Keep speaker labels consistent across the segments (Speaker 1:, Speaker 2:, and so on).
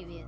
Speaker 1: Привет.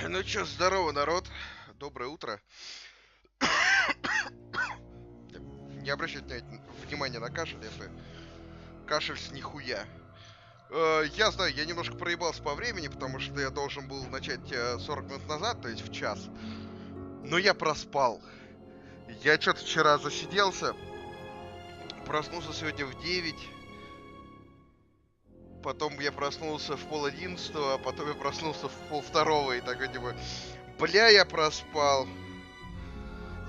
Speaker 2: Ну чё, здорово, народ. Доброе утро. Не обращайте внимания на кашель, это кашель с нихуя. Я знаю, я немножко проебался по времени, потому что я должен был начать 40 минут назад, то есть в час. Но я проспал. Я что-то вчера засиделся. Проснулся сегодня в 9. Потом я проснулся в 10:30, а потом я проснулся в 12:30. И такой типа, бля, я проспал.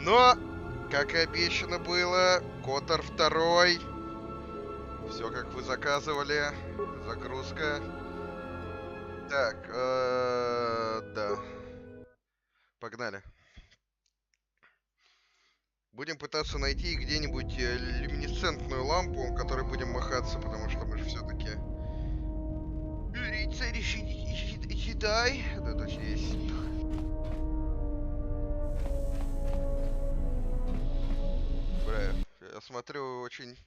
Speaker 2: Но, как и обещано было, Коттер 2. Все, как вы заказывали. Загрузка. Так, да. Погнали. Будем пытаться найти где-нибудь люминесцентную лампу, которой будем махаться, потому что мы же все-таки рыцарь Седай. Да, точно есть. Бля, я смотрю, очень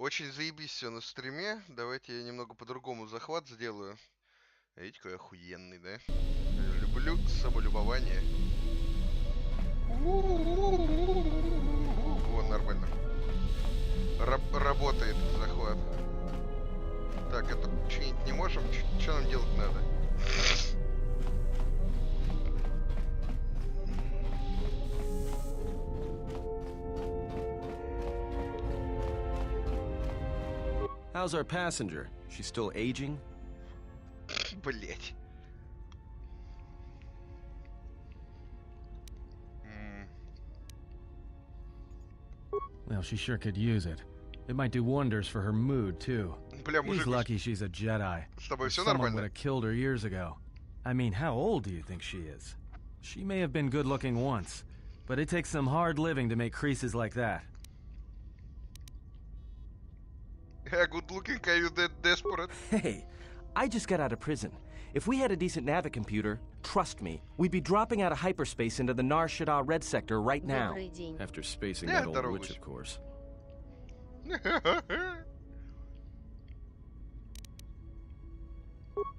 Speaker 2: Очень заебись все на стриме. Давайте я немного по-другому захват сделаю. Видите, какой охуенный, да? Люблю самолюбование. Вон, нормально. Работает захват. Так, это чинить не можем. Что нам делать надо?
Speaker 1: How's our passenger? She's still aging?
Speaker 2: Блять.
Speaker 3: Well, she sure could use it. It might do wonders for her mood, too.
Speaker 2: Бля,
Speaker 3: He's
Speaker 2: мужик,
Speaker 3: lucky she's a Jedi.
Speaker 2: с тобой все
Speaker 3: Someone would
Speaker 2: нормально?
Speaker 3: have killed her years ago. I mean, how old do you think she is? She may have been good-looking once, but it takes some hard living to make creases like that.
Speaker 2: Yeah, good looking, are you that desperate?
Speaker 1: Hey, I just got out of prison. If we had a decent navicomputer, trust me, we'd be dropping out of hyperspace into the Nar Shaddaa Red Sector right now.
Speaker 3: After spacing
Speaker 2: Yeah,
Speaker 3: that old
Speaker 2: здороваюсь.
Speaker 3: witch, of course.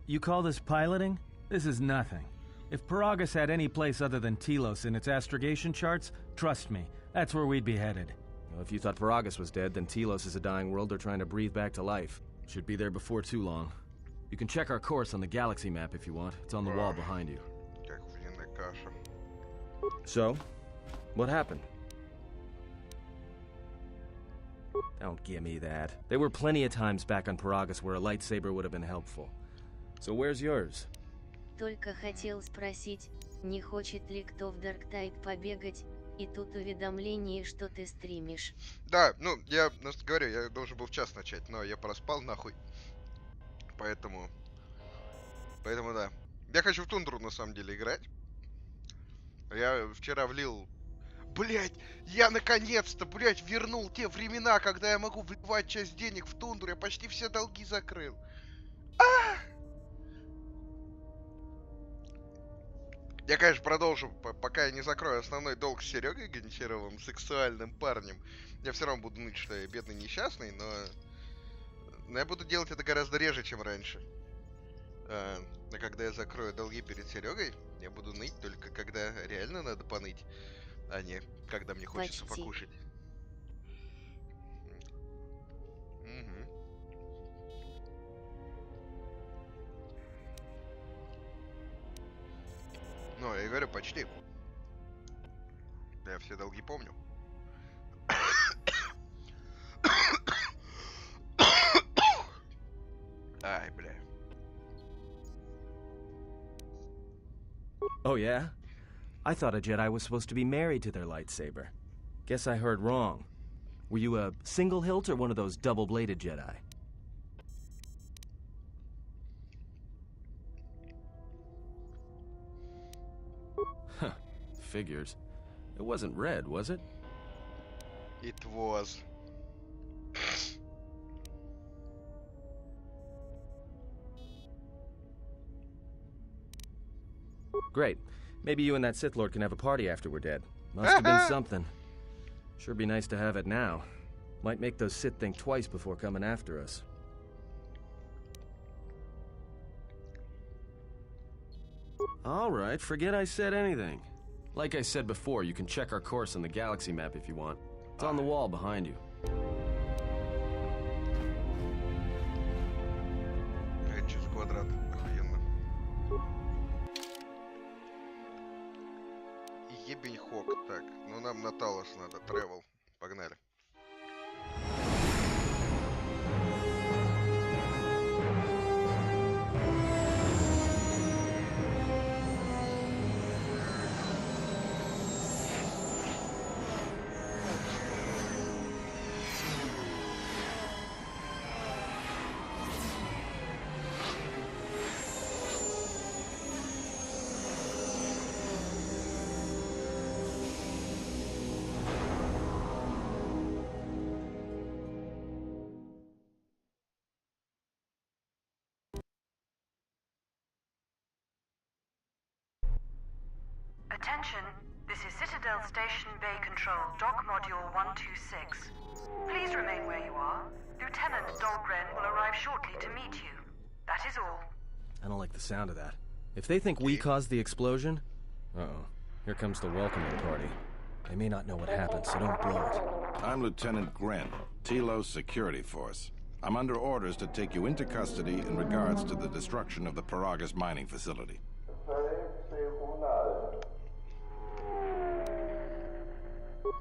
Speaker 3: You call this piloting? This is nothing. If Paragus had any place other than Telos in its astrogation charts, trust me, that's where we'd be headed.
Speaker 1: Well, if you thought Paragus was dead, then Telos is a dying world they're trying to breathe back to life. Should be there before too long. You can check our course on the galaxy map if you want. It's on the wall behind you.
Speaker 2: Как охуенная каша.
Speaker 1: So, what happened? Don't give me that. There were plenty of times back on Paragus where a lightsaber would have been helpful. So where's yours?
Speaker 4: Только хотел спросить, не хочет ли кто в Дарктайд побегать, и тут уведомление, что ты стримишь.
Speaker 2: Да, ну, я говорю, я должен был в час начать, но я проспал нахуй. Поэтому да. Я хочу в тундру на самом деле играть. Я вчера влил... Блять, я наконец-то, блять, вернул те времена, когда я могу вливать часть денег в тундру. Я почти все долги закрыл. Я, конечно, продолжу, пока я не закрою основной долг с Серегой Гончаровым, сексуальным парнем. Я все равно буду ныть, что я бедный несчастный, но я буду делать это гораздо реже, чем раньше. А когда я закрою долги перед Серегой, я буду ныть только когда реально надо поныть, а не когда мне хочется
Speaker 4: Почти.
Speaker 2: покушать. Угу. Ну, я говорю, почти. Я все долги помню. Ай, бля.
Speaker 1: Oh yeah? I thought a Jedi was supposed to be married to their lightsaber. Guess I heard wrong. Were you a single hilt or one of those double-bladed Jedi? Huh. Figures. It wasn't red, was it?
Speaker 2: It was.
Speaker 1: Great. Maybe you and that Sith Lord can have a party after we're dead. Must have been something. Sure be nice to have it now. Might make those Sith think twice before coming after us. Alright, forget I said anything. Like I said before, you can check our course on the galaxy map if you want. It's on the wall behind you.
Speaker 2: Через квадрат. Охуенно. Ебень хок. Так, ну нам на Талос надо. Тревел. Погнали.
Speaker 5: Attention, This is Citadel Station Bay Control, Dock Module 126. Please remain where you are. Lieutenant Dahlgren will arrive shortly to meet you. That is all.
Speaker 1: I don't like the sound of that. If they think we caused the explosion... Uh-oh. Here comes the welcoming party. They may not know what happened, so don't blow it.
Speaker 6: I'm Lieutenant Gren, Telos Security Force. I'm under orders to take you into custody in regards to the destruction of the Paragus mining facility.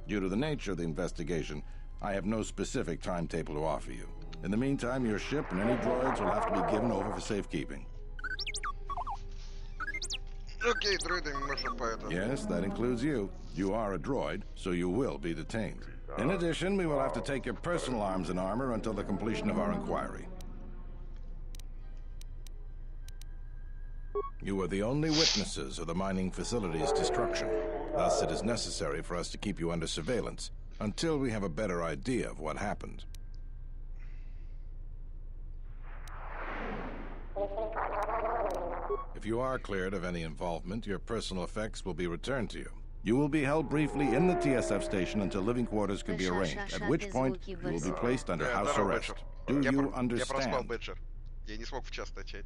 Speaker 6: Due to the nature of the investigation, I have no specific timetable to offer you. In the meantime, your ship and any droids will have to be given over for safekeeping.
Speaker 2: Окей, дроиды можно поэтому.
Speaker 6: Yes, that includes you. You are a droid, so you will be detained. In addition, we will have to take your personal arms and armor until the completion of our inquiry. You are the only witnesses of the mining facility's destruction. Thus, it is necessary for us to keep you under surveillance until we have a better idea of what happened. If you are cleared of any involvement, your personal effects will be returned to you. You will be held briefly in the TSF station until living quarters can be arranged, at which point you will be placed under house arrest. Do you
Speaker 2: Я проспал
Speaker 6: understand?
Speaker 2: Бэджер. Я не смог в час начать.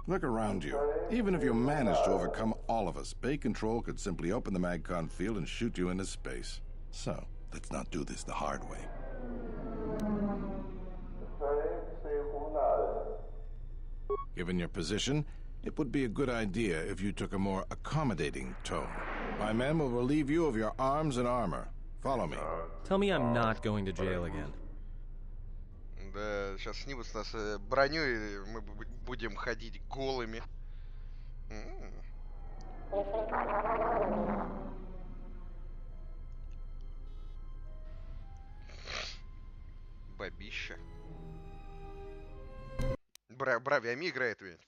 Speaker 6: Look around you. Even if you manage to overcome all of us, Bay Control could simply open the MagCon field and shoot you into space. So, let's not do this the hard way. Given your position, it would be a good idea if you took a more accommodating tone. My men will relieve you of your arms and armor. Follow me.
Speaker 1: Tell me I'm not going to jail again.
Speaker 2: Да, сейчас снимут с нас броню, и мы будем ходить голыми. Бабища. Бравями играет ведь.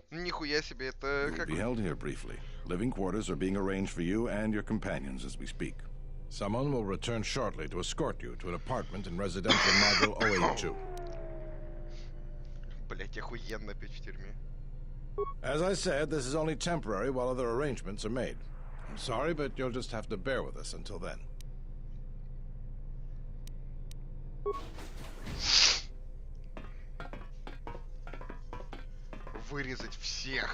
Speaker 2: Нихуя себе, это
Speaker 6: You'll
Speaker 2: как...
Speaker 6: be held here briefly. Living quarters are being arranged for you and your companions as we speak. Someone will return shortly to escort you to an apartment in residential module 082.
Speaker 2: Блять, охуенно опять в тюрьме.
Speaker 6: As I said, this is only temporary while other arrangements are made. I'm sorry, but you'll just have to bear with us until then.
Speaker 2: Вырезать всех.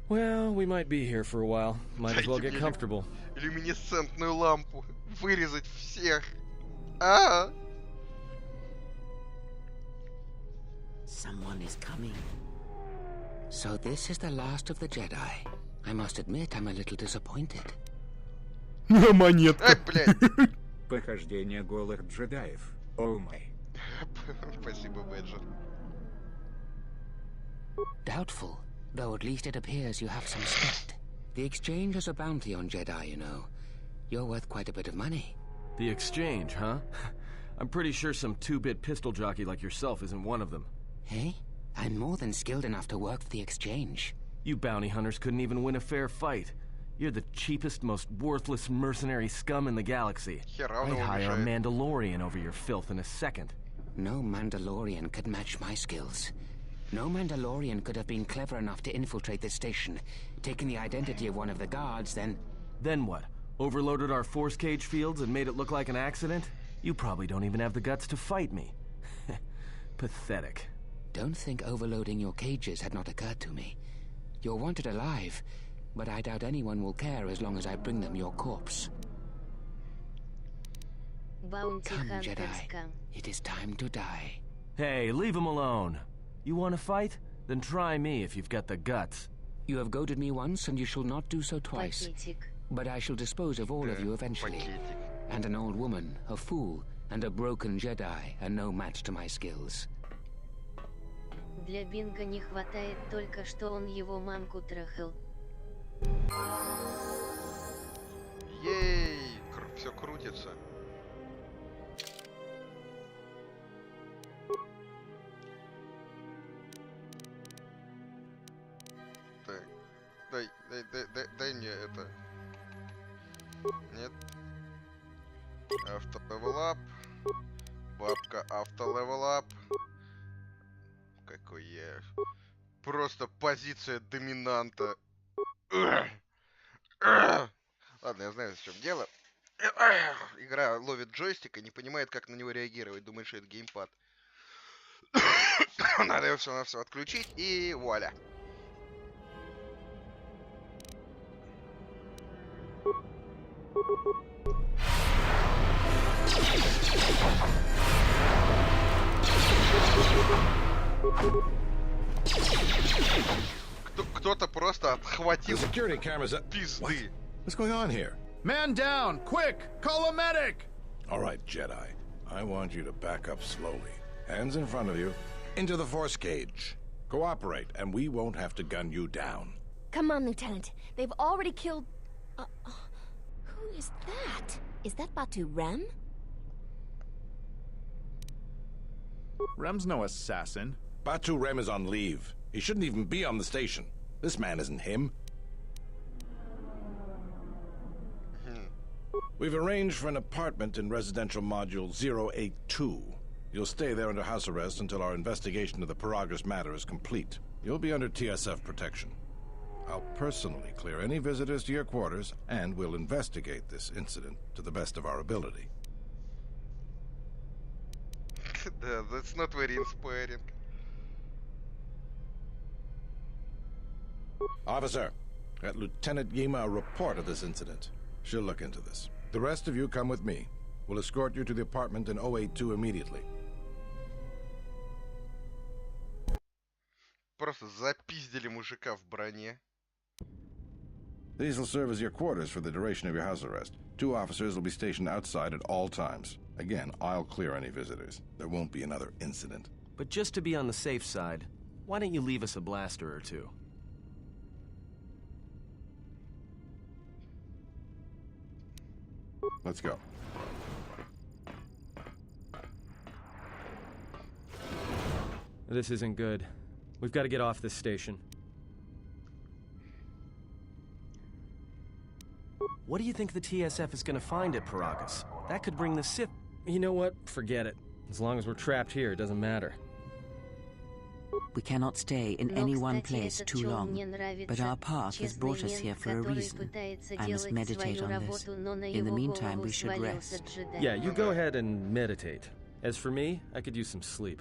Speaker 1: Well, we might be here for a while. Might as well get
Speaker 2: Дайте мне
Speaker 1: comfortable.
Speaker 2: люминесцентную лампу. Вырезать всех. А?
Speaker 7: Someone is coming. So this is the last of the Jedi. I must admit, I'm a little disappointed.
Speaker 2: Ай, блядь.
Speaker 8: Похождение голых джедаев. О май.
Speaker 2: Спасибо, Бэджер.
Speaker 7: Doubtful, though at least it appears you have some spirit. The exchange is a bounty on Jedi, you know. You're worth quite a bit of money.
Speaker 1: The exchange, huh? I'm pretty sure some two-bit pistol jockey like yourself isn't one of them.
Speaker 7: Hey? I'm more than skilled enough to work for the exchange.
Speaker 1: You bounty hunters couldn't even win a fair fight. You're the cheapest, most worthless mercenary scum in the galaxy.
Speaker 2: Хера он
Speaker 1: I'd
Speaker 2: его
Speaker 1: hire a
Speaker 2: мешает.
Speaker 1: Mandalorian over your filth in a second.
Speaker 7: No Mandalorian could match my skills. No Mandalorian could have been clever enough to infiltrate this station, taken the identity of one of the guards, then...
Speaker 1: Then what? Overloaded our force cage fields and made it look like an accident? You probably don't even have the guts to fight me. Pathetic.
Speaker 7: Don't think overloading your cages had not occurred to me. You're wanted alive, but I doubt anyone will care as long as I bring them your corpse.
Speaker 4: Bounty
Speaker 7: Come,
Speaker 4: Hunter
Speaker 7: Jedi.
Speaker 4: scam.
Speaker 7: It is time to die.
Speaker 1: Hey, leave him alone. You want to fight? Then try me if you've got the guts.
Speaker 7: You have goaded me once, and you shall not do so twice.
Speaker 4: Пакетик.
Speaker 7: But I shall dispose of all of you eventually.
Speaker 2: Пакетик.
Speaker 7: And an old woman, a fool, and a broken Jedi are no match to my skills.
Speaker 4: Для Бинга не хватает только, что он его мамку трахал.
Speaker 2: Ей, все крутится. Так, дай мне это. Нет. Авто-левел-ап. Бабка авто-левел-ап. Какой я Просто позиция доминанта. Ладно, я знаю, в чем дело. Игра ловит джойстик и не понимает, как на него реагировать. Думает, что это геймпад. Надо его все отключить, и вуаля. Кто-то просто отхватил пизды.
Speaker 6: What's going on here?
Speaker 9: Man down! Quick! Call a medic!
Speaker 6: All right, Jedi. I want you to back up slowly. Hands in front of you. Into the force cage. Cooperate, and we won't have to gun you down.
Speaker 10: Come on, Lieutenant. They've already killed... who is that? Is that Batu Rem?
Speaker 9: Rem's no assassin.
Speaker 6: Batu Rem is on leave. He shouldn't even be on the station. This man isn't him. We've arranged for an apartment in residential module 082. You'll stay there under house arrest until our investigation of the Paragus matter is complete. You'll be under TSF protection. I'll personally clear any visitors to your quarters, and we'll investigate this incident to the best of our ability.
Speaker 2: That's not very inspiring.
Speaker 6: Officer, got Lieutenant Yima a report of this incident. She'll look into this. The rest of you come with me. We'll escort you to the apartment in 082 immediately.
Speaker 2: Просто запиздили мужика в броне.
Speaker 6: These will serve as your quarters for the duration of your house arrest. 2 officers will be stationed outside at all times. Again, I'll clear any visitors. There won't be another incident.
Speaker 1: But just to be on the safe side, why don't you leave us a blaster or two?
Speaker 6: Let's go.
Speaker 3: This isn't good. We've got to get off this station.
Speaker 1: What do you think the TSF is going to find at Paragus? That could bring the Sith...
Speaker 3: You know what? Forget it. As long as we're trapped here, it doesn't matter.
Speaker 11: We cannot stay in any one place too long, but our path has brought us here for a reason. I must meditate on this. In the meantime, we should rest.
Speaker 3: Yeah, you go ahead and meditate. As for me, I could use some sleep.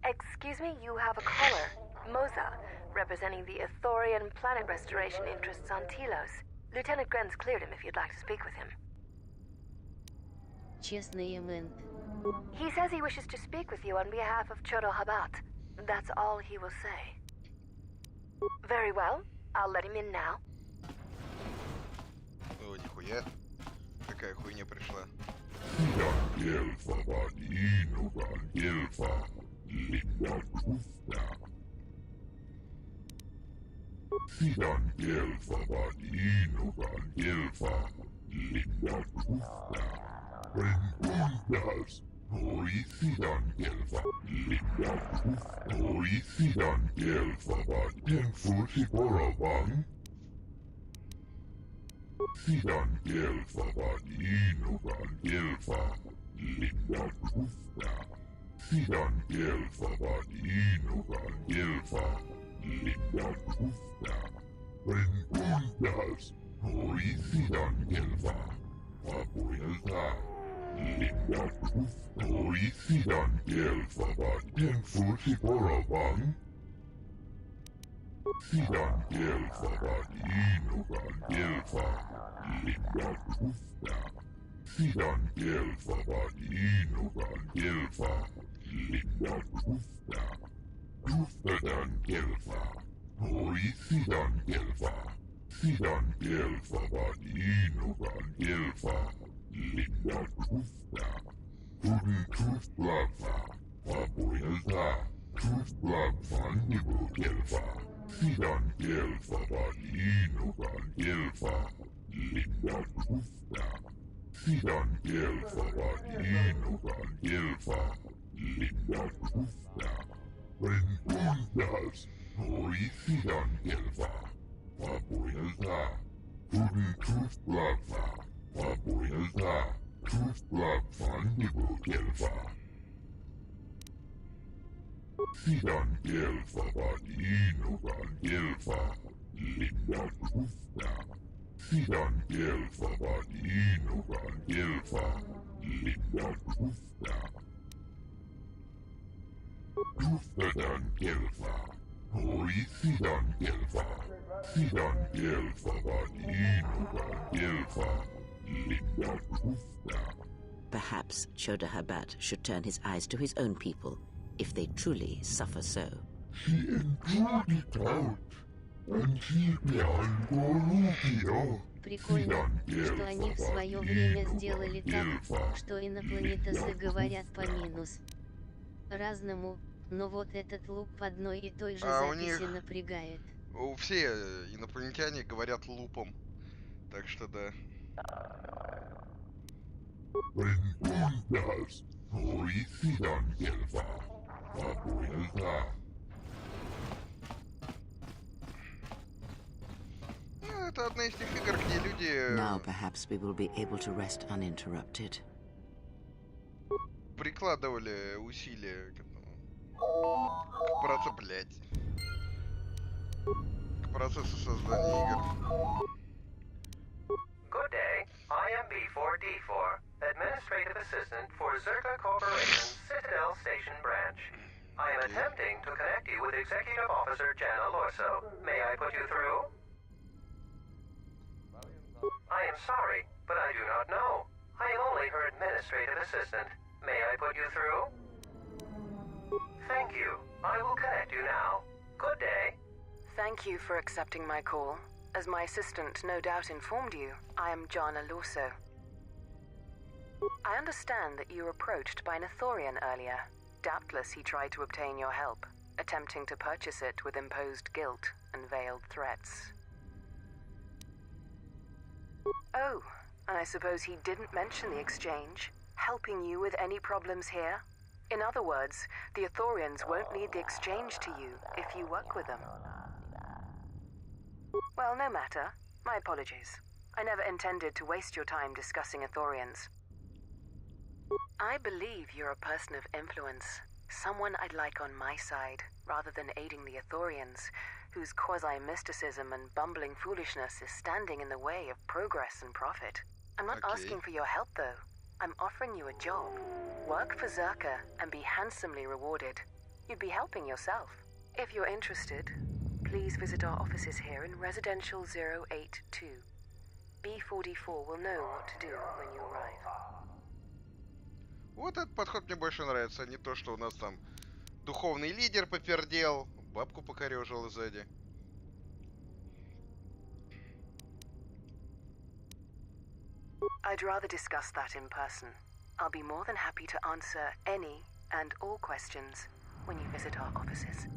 Speaker 5: Excuse me, you have a caller. Moza, representing the Ithorian planet restoration interests on Telos. Lieutenant Grenz cleared him if you'd like to speak with him. He says he wishes to speak with you on behalf of Chodo Habat. That's all he will say. Very well. I'll let him in now.
Speaker 2: О, нихуя. Какая хуйня пришла.
Speaker 11: Perhaps Chodahabat should turn his eyes to his own people, if they truly suffer so.
Speaker 4: Прикольно, что они в свое время сделали так, что инопланетосы говорят по минус. Разному, но вот этот луп в одной и той же записи напрягает.
Speaker 2: Все инопланетяне говорят лупом, так что да. Это одна из тех игр, где люди...
Speaker 11: Now perhaps we will be able to rest uninterrupted.
Speaker 2: Прикладывали усилия к процессу создания игр.
Speaker 12: Good day. I am B4D4, Administrative Assistant for Zerta Corporation's Citadel Station Branch. I am attempting to connect you with Executive Officer Jana Lorso. May I put you through? I am sorry, but I do not know. I am only her Administrative Assistant. May I put you through? Thank you. I will connect you now. Good day.
Speaker 5: Thank you for accepting my call. As my assistant no doubt informed you, I am Jana Lorso. I understand that you were approached by an Ithorian earlier. Doubtless he tried to obtain your help, attempting to purchase it with imposed guilt and veiled threats. Oh, and I suppose he didn't mention the exchange, helping you with any problems here? In other words, the Ithorians won't need the exchange to you if you work with them. Well, no matter. My apologies. I never intended to waste your time discussing Ithorians. I believe you're a person of influence, someone I'd like on my side, rather than aiding the Ithorians, whose quasi-mysticism and bumbling foolishness is standing in the way of progress and profit. I'm not asking for your help, though. I'm offering you a job. Work for Zerka and be handsomely rewarded. You'd be helping yourself. If you're interested, please visit our offices here in Residential 082. B44 will know what to do when you arrive.
Speaker 2: Вот этот подход мне больше нравится, а не то, что у нас там духовный лидер попердел, бабку покорежил сзади.
Speaker 5: I'd rather discuss that in person. I'll be more than happy to answer any and all questions when you visit our offices.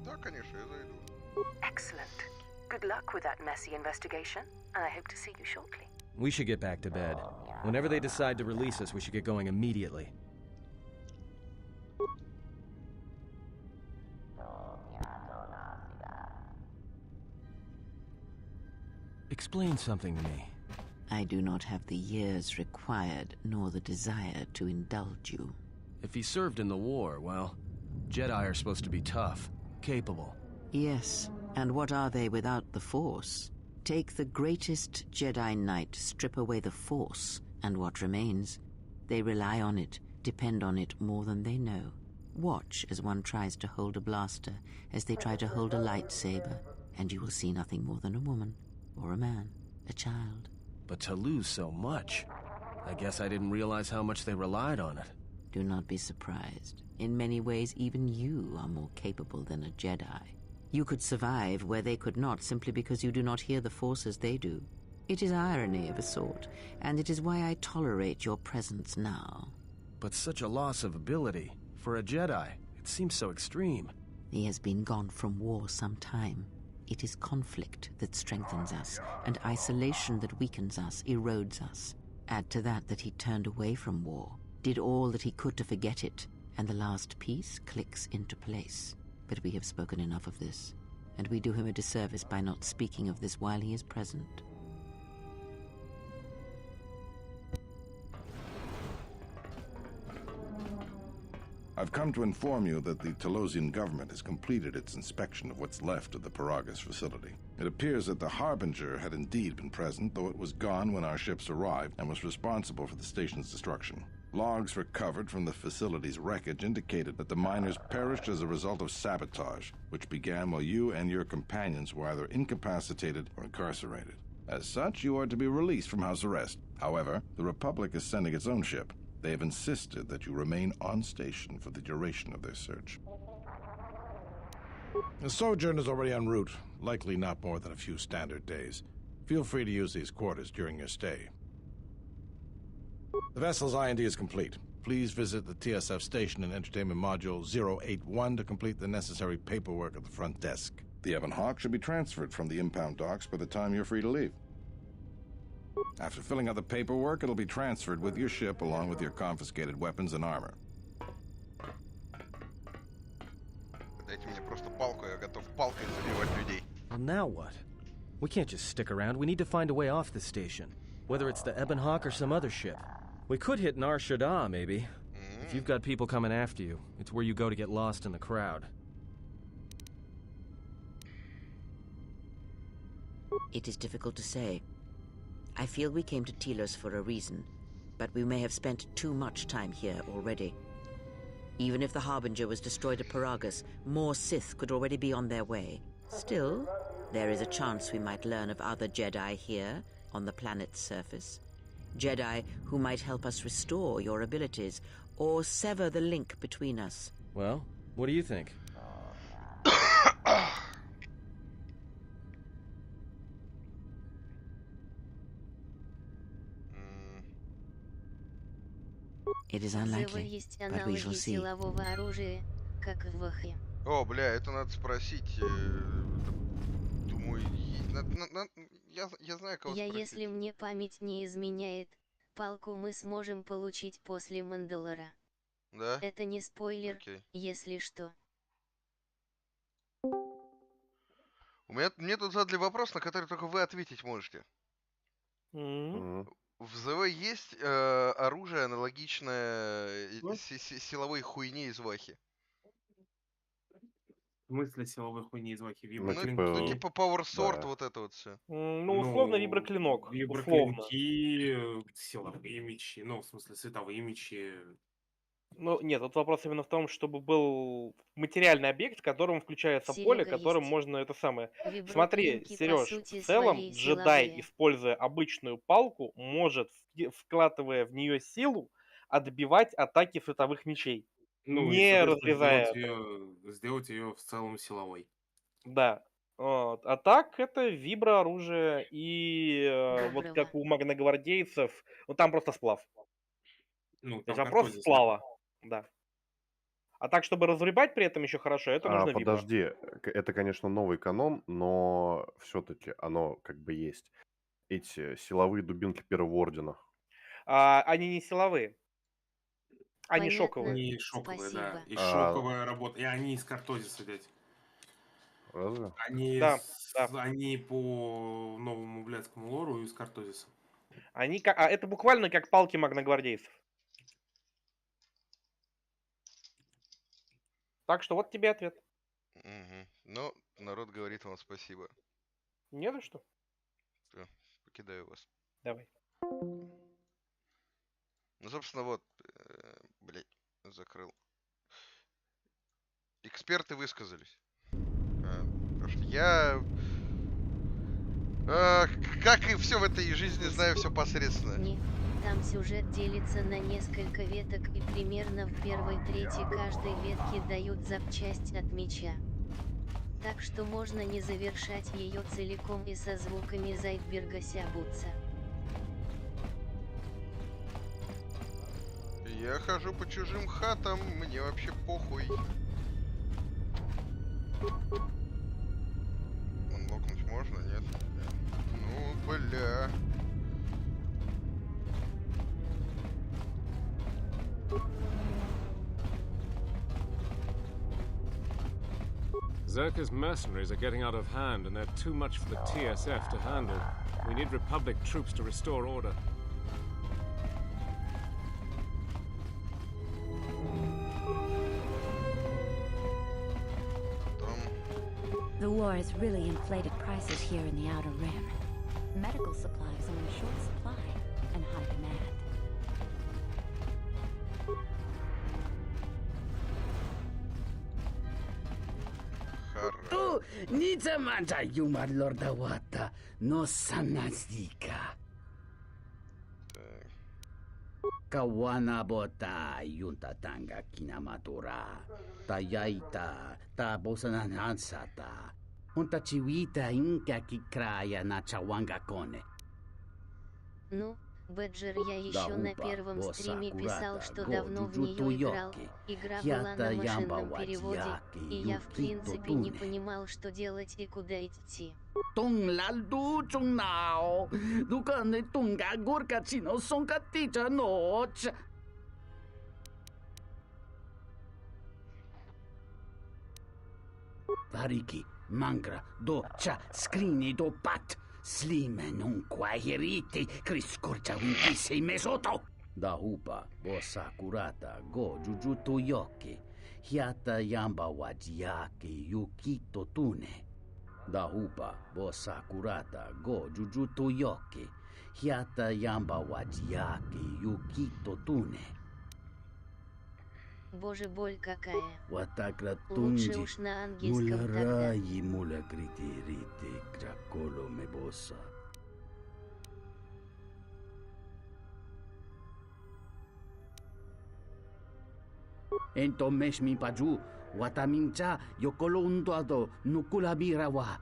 Speaker 2: Да, конечно, я зайду.
Speaker 5: Excellent. Good luck with that messy investigation, and I hope to see you shortly.
Speaker 1: We should get back to bed. Whenever they decide to release us, we should get going immediately. Explain something to me.
Speaker 11: I do not have the years required, nor the desire to indulge you.
Speaker 1: If he served in the war, well, Jedi are supposed to be tough, capable.
Speaker 11: Yes, and what are they without the Force? Take the greatest Jedi Knight, strip away the Force, and what remains? They rely on it, depend on it more than they know. Watch as one tries to hold a blaster, as they try to hold a lightsaber, and you will see nothing more than a woman, or a man, a child.
Speaker 1: But to lose so much, I guess I didn't realize how much they relied on it.
Speaker 11: Do not be surprised. In many ways, even you are more capable than a Jedi. You could survive where they could not simply because you do not hear the Force as they do. It is irony of a sort, and it is why I tolerate your presence now.
Speaker 1: But such a loss of ability. For a Jedi, it seems so extreme.
Speaker 11: He has been gone from war some time. It is conflict that strengthens us, and isolation that weakens us, erodes us. Add to that he turned away from war, did all that he could to forget it, and the last piece clicks into place. But we have spoken enough of this, and we do him a disservice by not speaking of this while he is present.
Speaker 6: I've come to inform you that the Telosian government has completed its inspection of what's left of the Paragus facility. It appears that the Harbinger had indeed been present, though it was gone when our ships arrived and was responsible for the station's destruction. Logs recovered from the facility's wreckage indicated that the miners perished as a result of sabotage, which began while you and your companions were either incapacitated or incarcerated. As such, you are to be released from house arrest. However, the Republic is sending its own ship. They have insisted that you remain on station for the duration of their search. The sojourn is already en route, likely not more than a few standard days. Feel free to use these quarters during your stay. The vessel's IND is complete. Please visit the TSF station and entertainment module 081 to complete the necessary paperwork at the front desk. The Ebon Hawk should be transferred from the impound docks by the time you're free to leave. After filling out the paperwork, it'll be transferred with your ship along with your confiscated weapons and armor.
Speaker 2: Дайте мне просто палку, я готов палкой забивать людей.
Speaker 1: Well, now what? We can't just stick around. We need to find a way off the station. Whether it's the Ebon Hawk or some other ship. We could hit Nar Shaddaa, maybe. If you've got people coming after you, it's where you go to get lost in the crowd.
Speaker 11: It is difficult to say. I feel we came to Telos for a reason, but we may have spent too much time here already. Even if the Harbinger was destroyed at Paragus, more Sith could already be on their way. Still, there is a chance we might learn of other Jedi here, on the planet's surface. Jedi who might help us restore your abilities, or sever the link between us.
Speaker 1: Well, what do you think?
Speaker 11: It is unlikely, but we shall see.
Speaker 2: О, бля, это надо спросить. Думаю, я знаю, кого спросить.
Speaker 4: Если мне память не изменяет, палку мы сможем получить после Мандалора.
Speaker 2: Да?
Speaker 4: Это не спойлер, если что.
Speaker 2: Мне тут задали вопрос, на который только вы ответить можете. В ЗВ есть оружие, аналогичное силовой хуйне из Вахи?
Speaker 13: В смысле силовой хуйни из Вахи?
Speaker 2: Ну, типа Power Sword, да. Вот это вот все.
Speaker 14: Ну, условно, виброклинок.
Speaker 13: Виброклинки, силовые мечи, ну, в смысле, световые мечи.
Speaker 14: Ну, нет, тут вопрос именно в том, чтобы был материальный объект, в котором включается поле, которым можно это самое... Смотри, Сереж, в целом джедай, используя обычную палку, может, вкладывая в нее силу, отбивать атаки световых мечей. Ну, не разрезая.
Speaker 13: Сделать ее в целом силовой.
Speaker 14: Да. Вот. А так это виброоружие и вот как у магногвардейцев, ну там просто сплав.
Speaker 13: Ну,
Speaker 14: там вопрос сплава. Да. А так, чтобы разрубать при этом еще хорошо, это нужно вибро.
Speaker 15: Подожди, это, конечно, новый канон, но все-таки оно как бы есть. Эти силовые дубинки Первого Ордена.
Speaker 14: Они не силовые. Они
Speaker 4: Понятно.
Speaker 14: шоковые.
Speaker 13: Они шоковые, спасибо. Да. И шоковая работа. И они из Картозиса, блядь.
Speaker 15: Разве?
Speaker 13: Они,
Speaker 14: да.
Speaker 13: Они по новому блядскому лору из Картозиса.
Speaker 14: Они это буквально как палки магногвардейцев. Так что вот тебе ответ.
Speaker 2: Угу. Ну, народ говорит вам спасибо.
Speaker 14: Не за что.
Speaker 2: Все, покидаю вас.
Speaker 14: Давай.
Speaker 2: Ну, собственно, вот, блядь, закрыл. Эксперты высказались. Потому что я, как и все в этой жизни, знаю все посредственно.
Speaker 4: Не, там сюжет делится на несколько веток, и примерно в первой трети каждой ветки дают запчасть от меча. Так что можно не завершать ее целиком и со звуками Зайдберга сябутся.
Speaker 2: Я хожу по чужим хатам, мне вообще похуй. Унлокнуть можно, нет? Ну, бля.
Speaker 16: Zerka's mercenaries are getting out of hand, and they're too much for the TSF to handle. We need Republic troops to restore order.
Speaker 17: The war has really inflated prices here in the Outer Rim. Medical supplies are in short supply and high demand.
Speaker 18: Tu nice mangia yumar lordawata no sanazika. Kawana bota yunta tanga kinamatura. Ta yaita ta bosananansata. Unta chiwita inka kikraya na chawanga kone.
Speaker 4: Ну, Бэджер, я еще на первом стриме писал, что давно в нее играл. Игра была на машинном переводе, и я в принципе не понимал, что делать и куда идти.
Speaker 18: Tong laldu chung nao. Dukane tunga gorka chino sonka ticha noch. Variki, mangra, do cha, skrini do pat. Slime non quairiti, criscorcia vinti sei mesoto. Da hupa, bossa curata, go jujutu yoki. Hiata yamba wajiaki, yukito tune. Da hupa, bossa curata, go jujutu yoki. Hiata yamba wajiaki, yukito tune.
Speaker 4: Боже, боль какая.
Speaker 18: Лучше
Speaker 4: уж на английском тогда.
Speaker 18: Мула критирите, краколо мебоса. Ento meshmi paju, watamincha, yokolo undoado, nukulabirawa,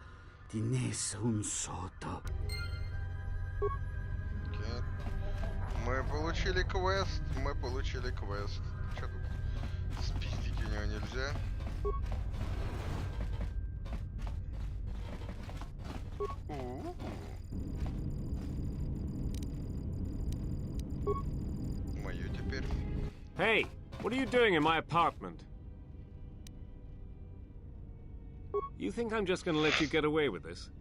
Speaker 18: tines un сото.
Speaker 2: Мы получили квест, Что тут? Спиздить у него нельзя. Мою теперь.
Speaker 16: Hey, what are you doing in my apartment? You think I'm just going to let you get away with this?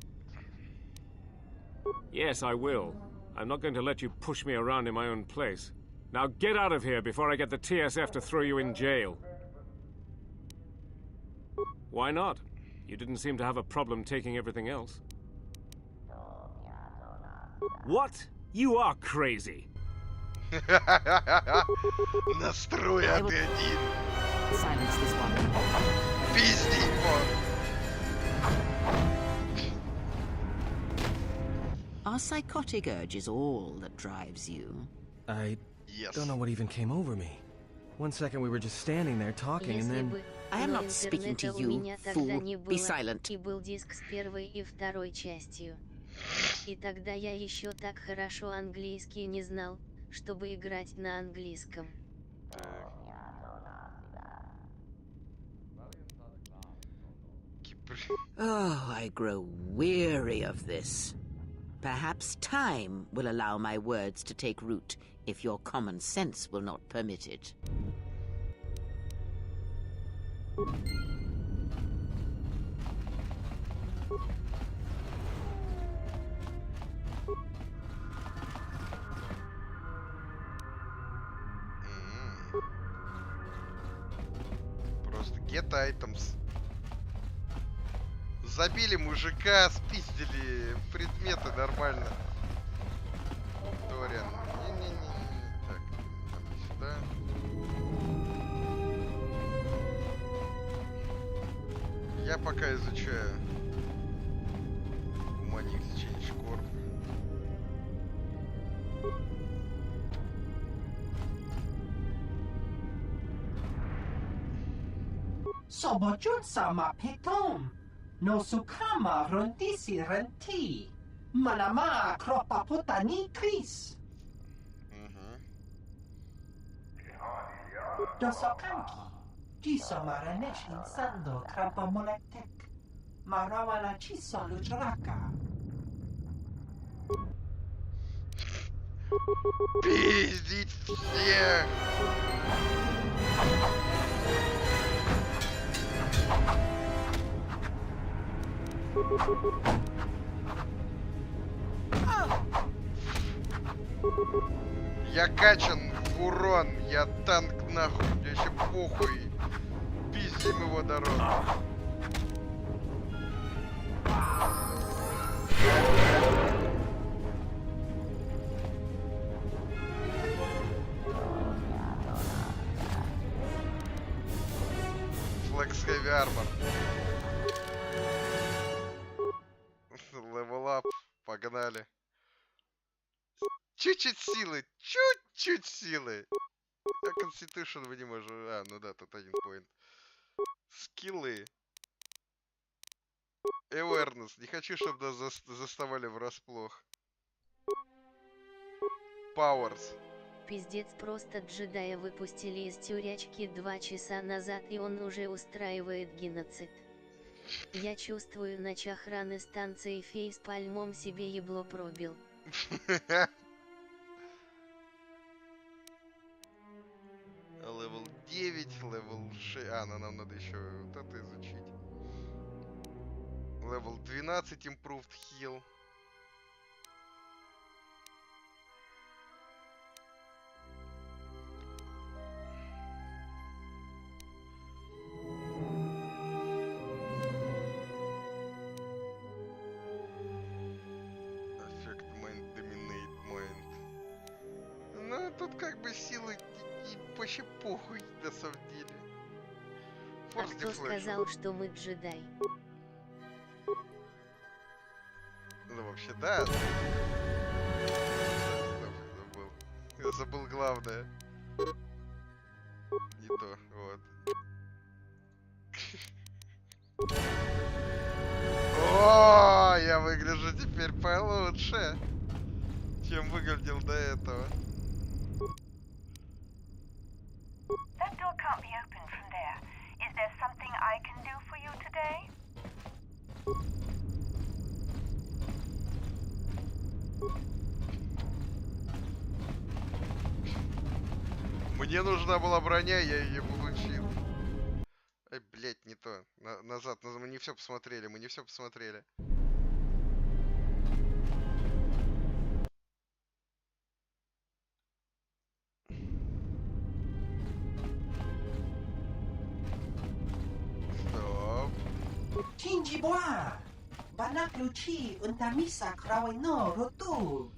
Speaker 16: Yes, I will. I'm not going to let you push me around in my own place. Now get out of here before I get the TSF to throw you in jail. Why not? You didn't seem to have a problem taking everything else. What? You are crazy.
Speaker 2: Настрой опять.
Speaker 11: Silence this one.
Speaker 2: Пизди его.
Speaker 11: Are psychotic urges all that drives you?
Speaker 1: I don't know what even came over me. 1 second we were just standing there talking, and then...
Speaker 11: I am not speaking to you, fool. Be silent.
Speaker 4: И был диск с первой и второй частью. И тогда я еще так хорошо английский не знал, чтобы играть на английском.
Speaker 11: Oh, I grow weary of this. Perhaps time will allow my words to take root if your common sense will not permit it.
Speaker 2: Просто get items. Забили мужика, спиздили предметы нормально. Ториан. Не-не-не. Так, нам сюда. Я пока изучаю Human Exchange Corp.
Speaker 19: Sobojun sama petom. No sukama rondisi renti. Manama kropa putani kris. Dosokanki. Jiso maraneshin sando krampa moletek. Marawana chiso lutraka.
Speaker 2: Пиздить всех! Я качан в урон, я танк нахуй, мне вообще похуй. Пиздим его дорогу. Flex Heavy Armor. Level up, погнали. Чуть-чуть силы, чуть-чуть силы. А Constitution вы не можете... А, ну да, тут 1 поинт. Скиллы. Awareness. Не хочу, чтобы нас заставали врасплох. Powers.
Speaker 4: Пиздец, просто джедая выпустили из тюрячки 2 часа назад, и он уже устраивает геноцид. Я чувствую, ночь охраны станции фейспальмом себе ебло пробил.
Speaker 2: Левел 9, левел 6... А, ну нам надо еще вот это изучить. Левел 12 Improved Heal. Affect Mind, Dominate Mind. Ну, тут как бы силы и вообще похуй, на самом деле.
Speaker 4: А кто сказал, что мы джедай?
Speaker 2: Ну, вообще, да. Я забыл главное. Не то, вот. О, я выгляжу теперь получше, чем выглядел до этого.
Speaker 20: That door can't be opened from there. Is there something I can do for you today?
Speaker 2: Мне нужна была броня, я ее получил. Ай, блять, не то. Назад, мы не все посмотрели, мы не все посмотрели. Стоп.
Speaker 19: Tingiboa! Banyak luci untuk misa krawino rotu.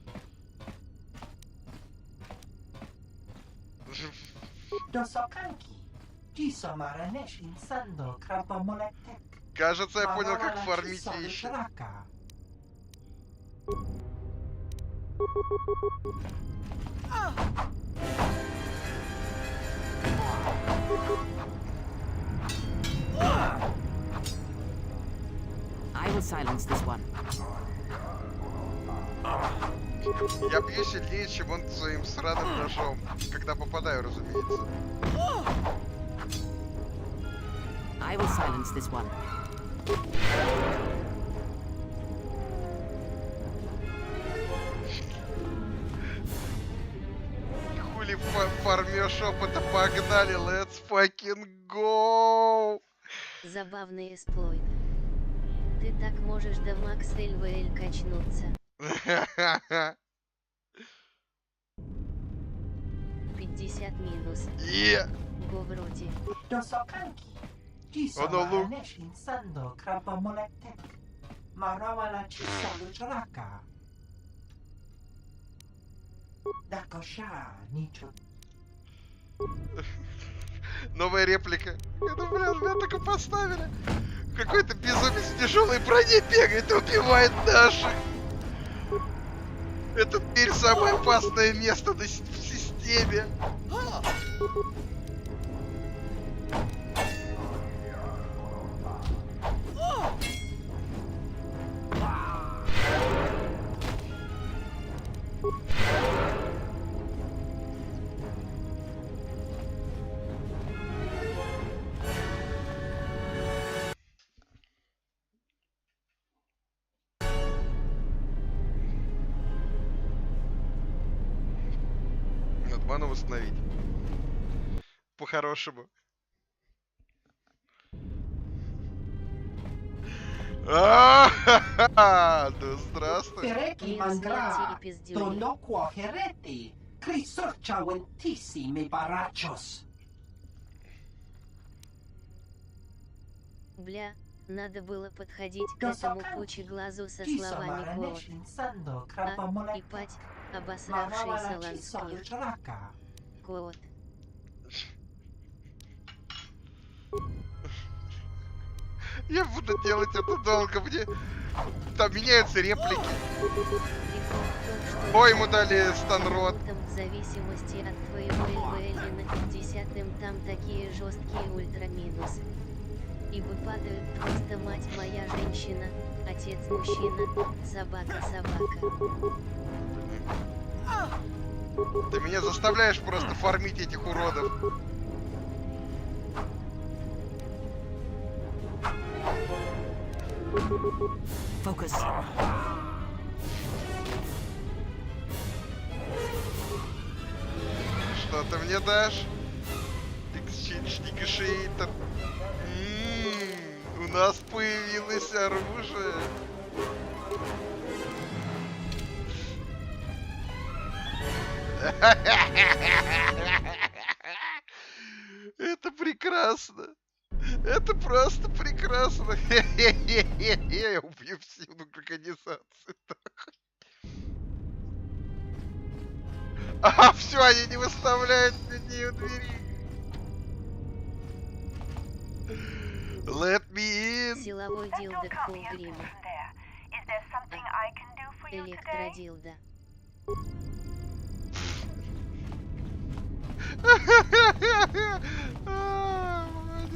Speaker 19: Dosokanki. Jiso maranеш insando krampamolektek.
Speaker 2: Кажется, я понял, как фармить вещи.
Speaker 11: I will silence this one.
Speaker 2: Я бью сильнее, чем он своим сраным ножом. Когда попадаю, разумеется.
Speaker 11: I will silence this one.
Speaker 2: Хули фармёшь опыта, погнали, let's fucking go!
Speaker 4: Забавный эсплойт. Ты так можешь до Макс ЛВЛ качнуться. 50 минус. Го вроде.
Speaker 19: Dosokanki. Jiso maranеш insando krampamolektek. Marawala chiso luchraka. Dakosha ничу.
Speaker 2: Новая реплика. Это, блядь, меня только поставили. Какой-то безумец в тяжелой броне бегает и убивает наших. Это теперь самое опасное место в системе. Надо ману восстановить. По-хорошему. Ну здравствуй.
Speaker 19: Переки мангра, толоко херети, крисорча вентиссими барачос.
Speaker 4: Бля, надо было подходить к этому пучеглазу со словами «Кот». А, ипать, обосравшийся ланских. Кот.
Speaker 2: Я буду делать это долго, мне... Там меняются реплики. Ой, ему дали станрот.
Speaker 4: В зависимости от твоего ЛВЛ на 50-м там такие жесткие ультраминус. И выпадают просто мать моя женщина, отец мужчина, собака собака.
Speaker 2: Ты меня заставляешь просто фармить этих уродов.
Speaker 21: Focus.
Speaker 2: Что ты мне дашь? Exchange Negotiator. У нас появилось оружие. Это прекрасно. Это просто прекрасно. Я убью всю организацию. А, все, они не выставляют людей у двери. Let me in.
Speaker 4: Силовой дилдо к полгрима. Электродилдо.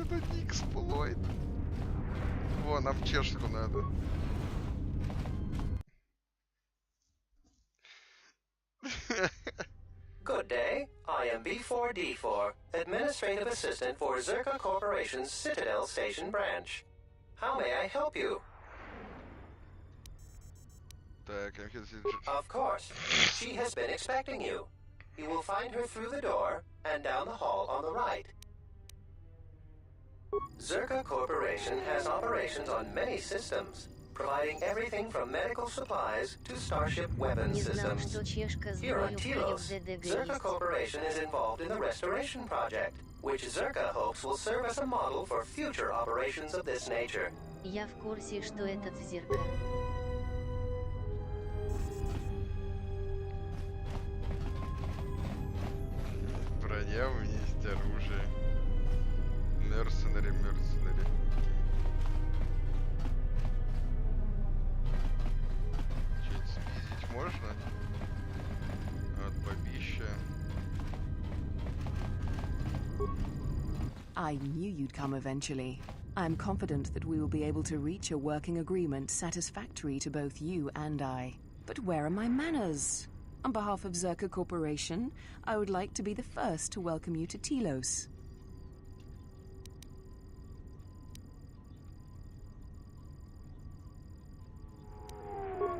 Speaker 2: Это не эксплойт. Во, нам чешку надо.
Speaker 12: Good day. I am B4D4, Administrative Assistant for Zerka Corporation's Citadel Station branch. How may I help you? Of course. She has been expecting you. You will find her through the door and down the hall on the right. Zerka Corporation has operations on many systems, providing everything from medical supplies to starship weapons systems. Here on Telos, Zerka Corporation is involved in the restoration project, which Zerka hopes will serve as a model for future operations of this nature.
Speaker 4: Я в курсе, что этот Зерка.
Speaker 2: Броня, у меня есть оружие. Мерсенари. Что-нибудь спиздить можно? От бабища.
Speaker 22: I knew you'd come eventually. I'm confident that we will be able to reach a working agreement satisfactory to both you and I. But where are my manners? On behalf of Zerka Corporation, I would like to be the first to welcome you to Telos.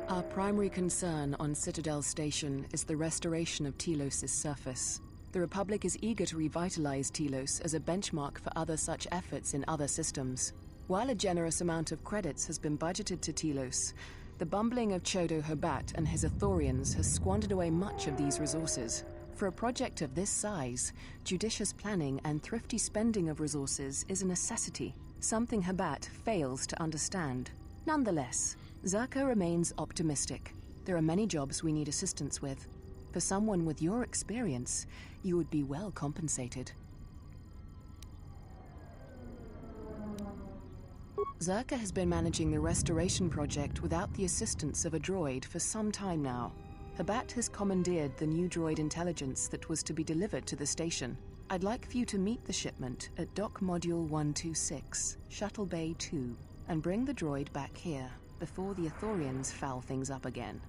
Speaker 22: Our primary concern on Citadel Station is the restoration of Telos' surface. The Republic is eager to revitalize Telos as a benchmark for other such efforts in other systems. While a generous amount of credits has been budgeted to Telos, the bumbling of Chodo Hobat and his Ithorians has squandered away much of these resources. For a project of this size, judicious planning and thrifty spending of resources is a necessity, something Hobat fails to understand. Nonetheless, Zerka remains optimistic. There are many jobs we need assistance with. For someone with your experience, you would be well compensated. Zerka has been managing the restoration project without the assistance of a droid for some time now. Habat has commandeered the new droid intelligence that was to be delivered to the station. I'd like for you to meet the shipment at Dock Module 126, Shuttle Bay 2, and bring the droid back here before the Ithorians foul things up again.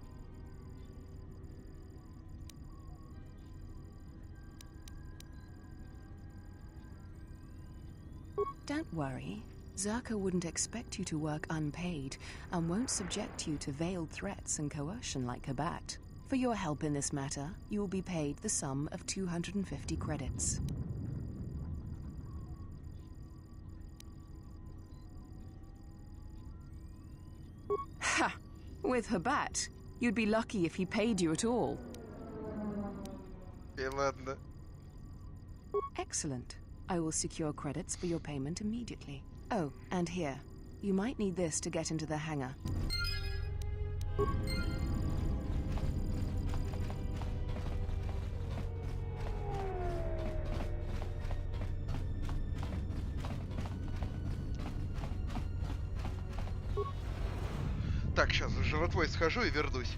Speaker 22: Don't worry. Zerka wouldn't expect you to work unpaid and won't subject you to veiled threats and coercion like Habat. For your help in this matter, you will be paid the sum of 250 credits. With her bat, you'd be lucky if he paid you at all.
Speaker 2: Ладно.
Speaker 22: Excellent. I will secure credits for your payment immediately. Oh, and here. You might need this to get into the hangar.
Speaker 2: Так, сейчас в жратвой схожу и вернусь.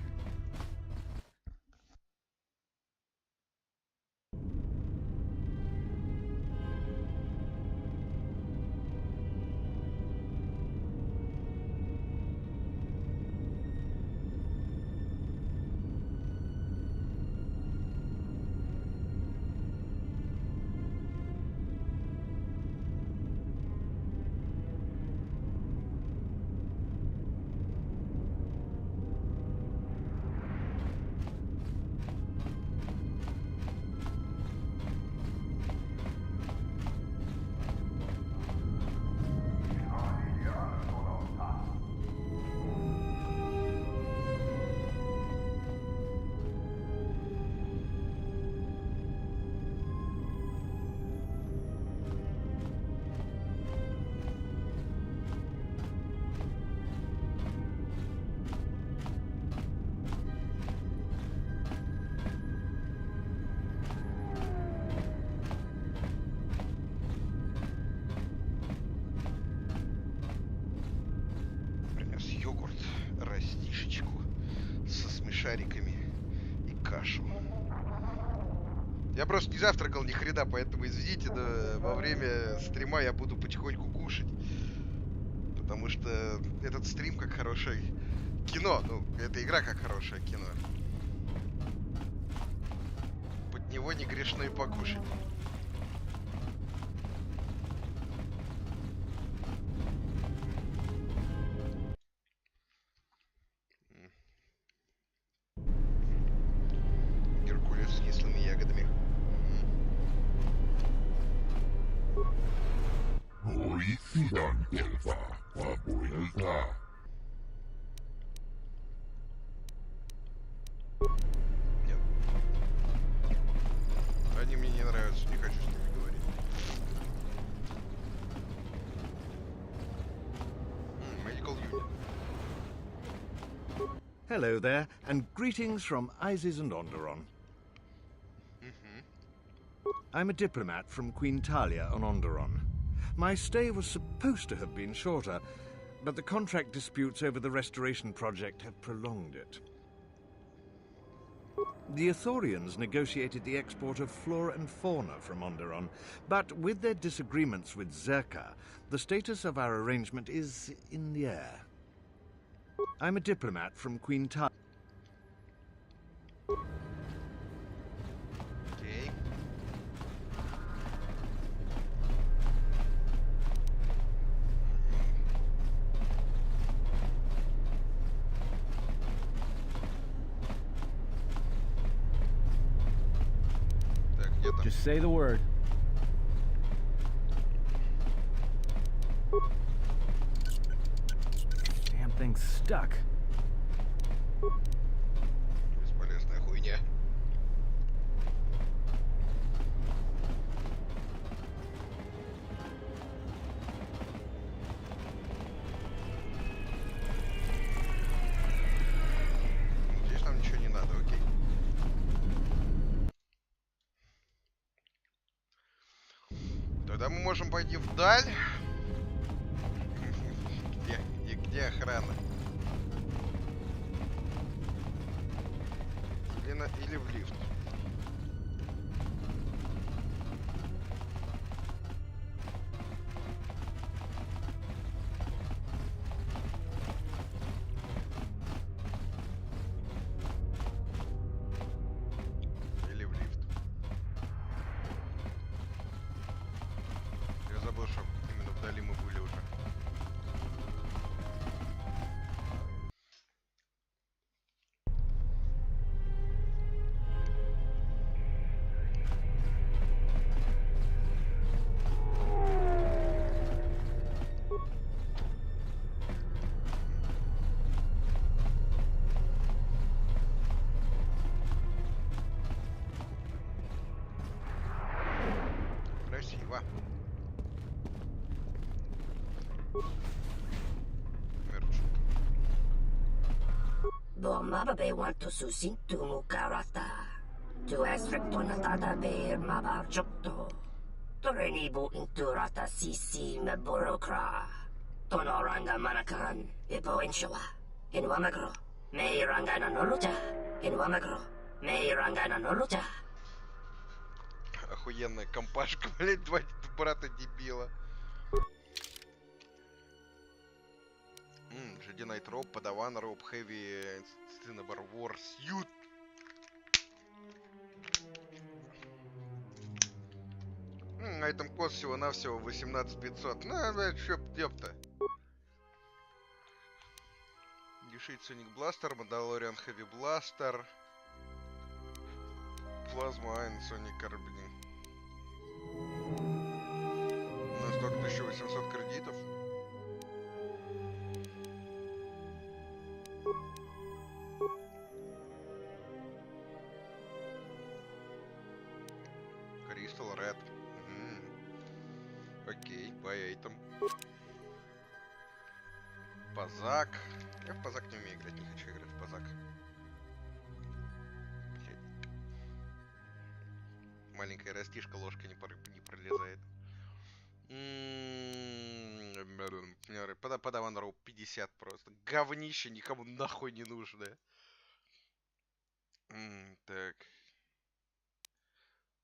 Speaker 2: Шариками и кашу. Я просто не завтракал ни хрена, поэтому извините, но во время стрима я буду потихоньку кушать. Потому что этот стрим как хорошее кино. Ну, эта игра как хорошее кино. Под него не грешно и покушать. С кислыми ягодами. Нет. Они мне не нравятся, не хочу с ними говорить. Medical unit.
Speaker 8: Hello there, and greetings from Isis and Onderon. I'm a diplomat from Queen Talia on Onderon. My stay was supposed to have been shorter, but the contract disputes over the restoration project have prolonged it. The Ithorians negotiated the export of flora and fauna from Onderon, but with their disagreements with Zerka, the status of our arrangement is in the air. I'm a diplomat from Queen Talia.
Speaker 3: Just say the word. Damn thing's stuck.
Speaker 2: Бесполезная хуйня. Здесь нам ничего не надо, окей. Тогда мы можем пойти вдаль. Где охрана? Или в лифт. Или в лифт. Я забыл, что именно вдали мы были уже.
Speaker 7: Mababe want to susintu mukarata. To esrectona tada bear mabar jokto. Torenibu inturata sisi meborokra. Tonoranga manakan, epoenshawa. In Wamagro, me rangana noluja. In Wamagro, me rangana noluja.
Speaker 2: Охуенная компашка, блять, два брата дебила. Jedi Knight Robe, Padawan Robe, Heavy, Cinnabar War Suit. На этом кост всего-навсего 18500. Ну, блядь, ёпта. Дешит Sonic Blaster, Mandalorian Heavy Blaster, Plasma Iron Sonic Carbine. У нас только 1800 кредитов. Crystal Red. Окей, по эйтам. Пазак. Я в Пазак не умею играть, не хочу играть в Пазак. Маленькая растишка, ложка не пролезает. Подаван Роу 50 просто. Говнище, никому нахуй не нужное. Так.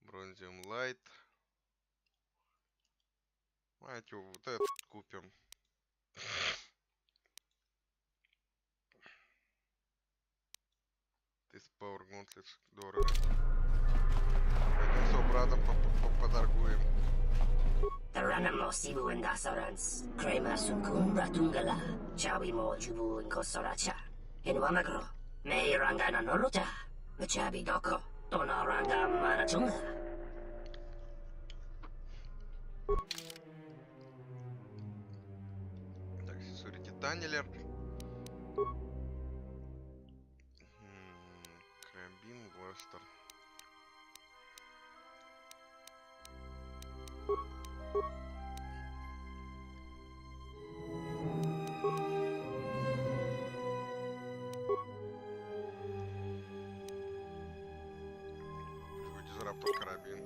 Speaker 2: Бронзиум Лайт. Мать его, вот это купим. Ты с Power Gauntlets дорого. Пойдем с братом поторгуем.
Speaker 7: Taranamo Sibu and Dasarans, Kramer Sunkun Ratungala, Chawi Mo Jubu and Kosoracha. In Wamagro, May Rangana Noruta, Machabi Doko, Dona Ranga Marachunga.
Speaker 2: Так, смотрите, Таннелер. Карабин, бластер. Дизраптор карабин.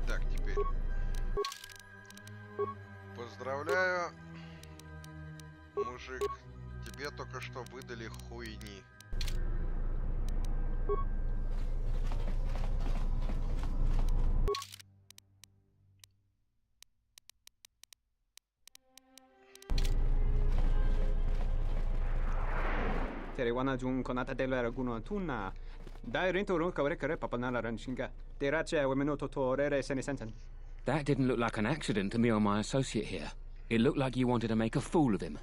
Speaker 2: Так, теперь. Поздравляю, мужик. Тебе только что выдали хуйни.
Speaker 21: Wana jung konata della raguno tuna. Dai rento ro kawre papanala ranchinga. Derache wemeno totorere senesensen.
Speaker 23: That didn't look like an accident to me or my associate here. It looked like you wanted to make a fool of him.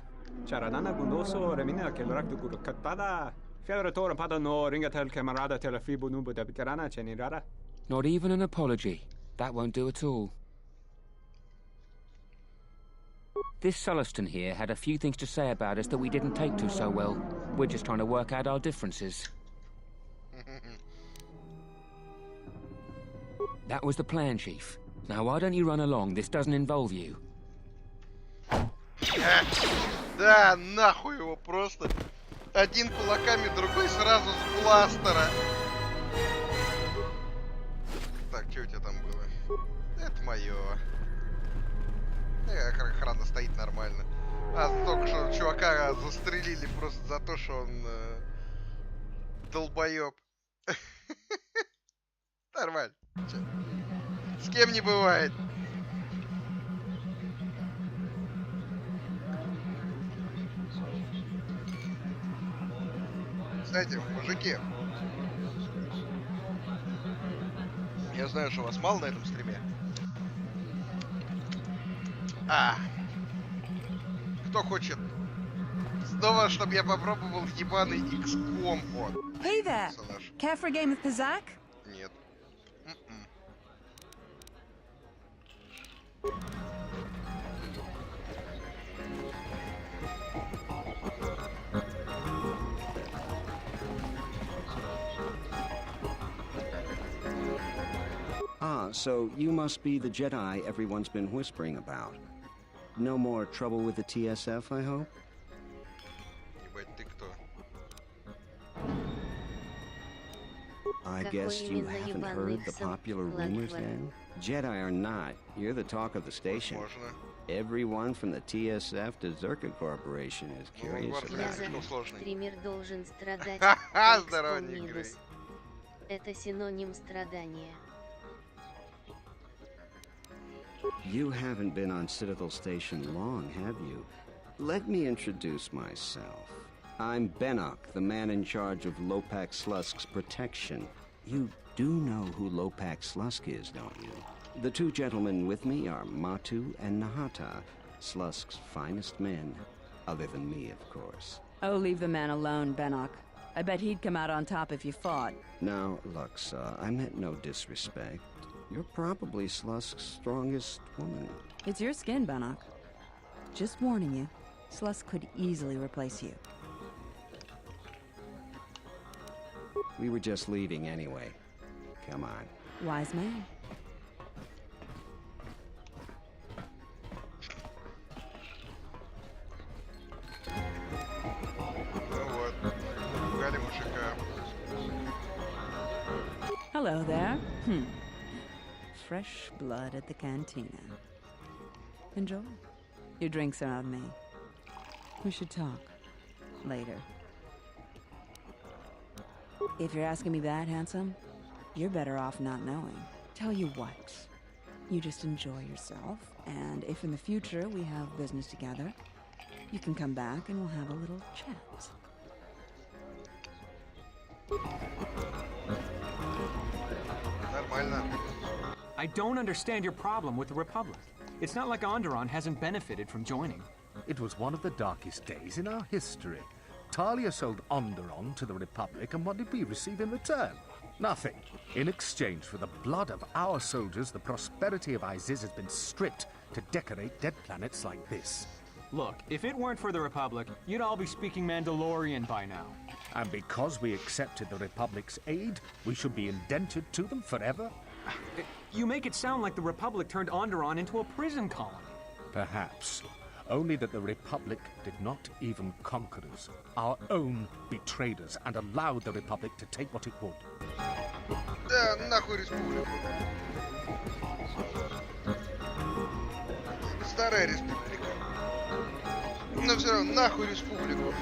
Speaker 21: Charadana gundoso remina che l'orak du katpada. Fiera tora pada no ringa tel camarada tel fibu nubu da bikarana chenirara.
Speaker 23: Not even an apology. That won't do at all. This Sulluston here had a few things to say about us that we didn't take to so well. We're just trying to work out our differences. That was the plan, Chief. Now why don't you run along? This doesn't involve you.
Speaker 2: Да, нахуй его просто. Один кулаками, другой сразу с бластера. Так, что у тебя там было? Это мое. Охрана стоит нормально. А только что чувака застрелили просто за то, что он долбоеб. Нормально. С кем не бывает. Кстати, мужики, я знаю, что вас мало на этом стриме. Кто хочет снова, чтобы я попробовал ебаный XCOM? Вот.
Speaker 24: Hey there. Care for a game of Pazak?
Speaker 2: Нет.
Speaker 5: so you must be the Jedi everyone's been whispering about. No more trouble with the TSF, I hope? I guess you haven't heard the popular rumors then? Jedi or not, you're the talk of the station. Everyone from the TSF to Zerka Corporation is curious about it.
Speaker 4: Стример должен страдать. Это синоним страдания.
Speaker 5: You haven't been on Citadel Station long, have you? Let me introduce myself. I'm Benok, the man in charge of Lopak Slusk's protection. You do know who Lopak Slusk is, don't you? The two gentlemen with me are Matu and Nahata, Slusk's finest men, other than me, of course.
Speaker 6: Oh, leave the man alone, Benok. I bet he'd come out on top if you fought.
Speaker 5: Now, Lux, I meant no disrespect. You're probably Slusk's strongest woman.
Speaker 6: It's your skin, Benok. Just warning you, Slusk could easily replace you.
Speaker 5: We were just leaving anyway. Come on.
Speaker 6: Wise man. Hello there. Fresh blood at the cantina. Enjoy. Your drinks are on me. We should talk. Later. If you're asking me that, handsome, you're better off not knowing. Tell you what. You just enjoy yourself, and if in the future we have business together, you can come back and we'll have a little chat.
Speaker 21: I don't understand your problem with the Republic. It's not like Onderon hasn't benefited from joining.
Speaker 9: It was one of the darkest days in our history. Talia sold Onderon to the Republic, and what did we receive in return? Nothing. In exchange for the blood of our soldiers, the prosperity of Iziz has been stripped to decorate dead planets like this.
Speaker 21: Look, if it weren't for the Republic, you'd all be speaking Mandalorian by now.
Speaker 9: And because we accepted the Republic's aid, we should be indentured to them forever?
Speaker 21: You make it sound like the Republic turned Onderon into a prison colony.
Speaker 9: Perhaps. Only that the Republic did not even conquer us. Our own betrayed us and allowed the Republic to take what it would.
Speaker 2: Да, нахуй республику. Старая республика. Но все равно нахуй республику.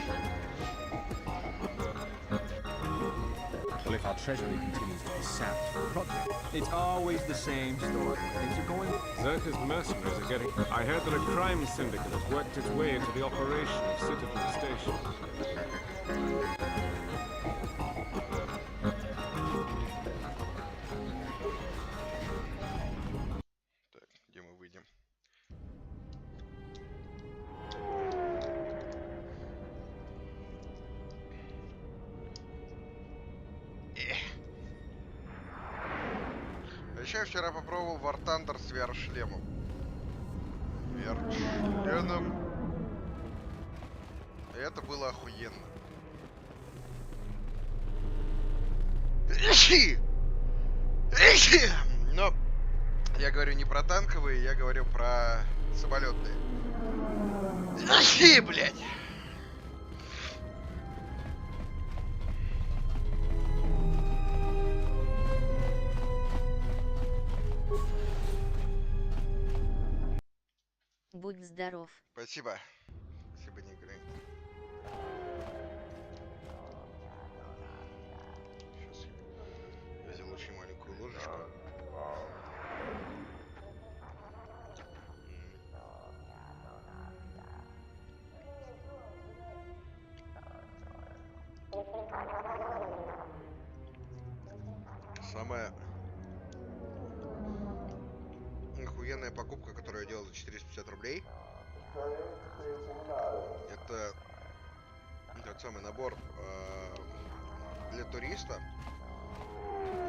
Speaker 9: Well, if our treasury continues to be sapped for project...
Speaker 21: It's always the same story. Things are going...
Speaker 16: Zerka's mercenaries are getting... I heard that a crime syndicate has worked its way into the operation of Citadel Station.
Speaker 2: Так, где мы выйдем? Еще вчера попробовал War Thunder с VR-шлемом. VR-шлемом. И это было охуенно. Но я говорю не про танковые, я говорю про самолетные. Блять!
Speaker 4: Будь здоров.
Speaker 2: Спасибо. Спасибо, не играй. Сейчас я взял очень маленькую ложечку. Самая охуенная покупка, которую я делал за 450 рублей, это тот самый набор для туриста,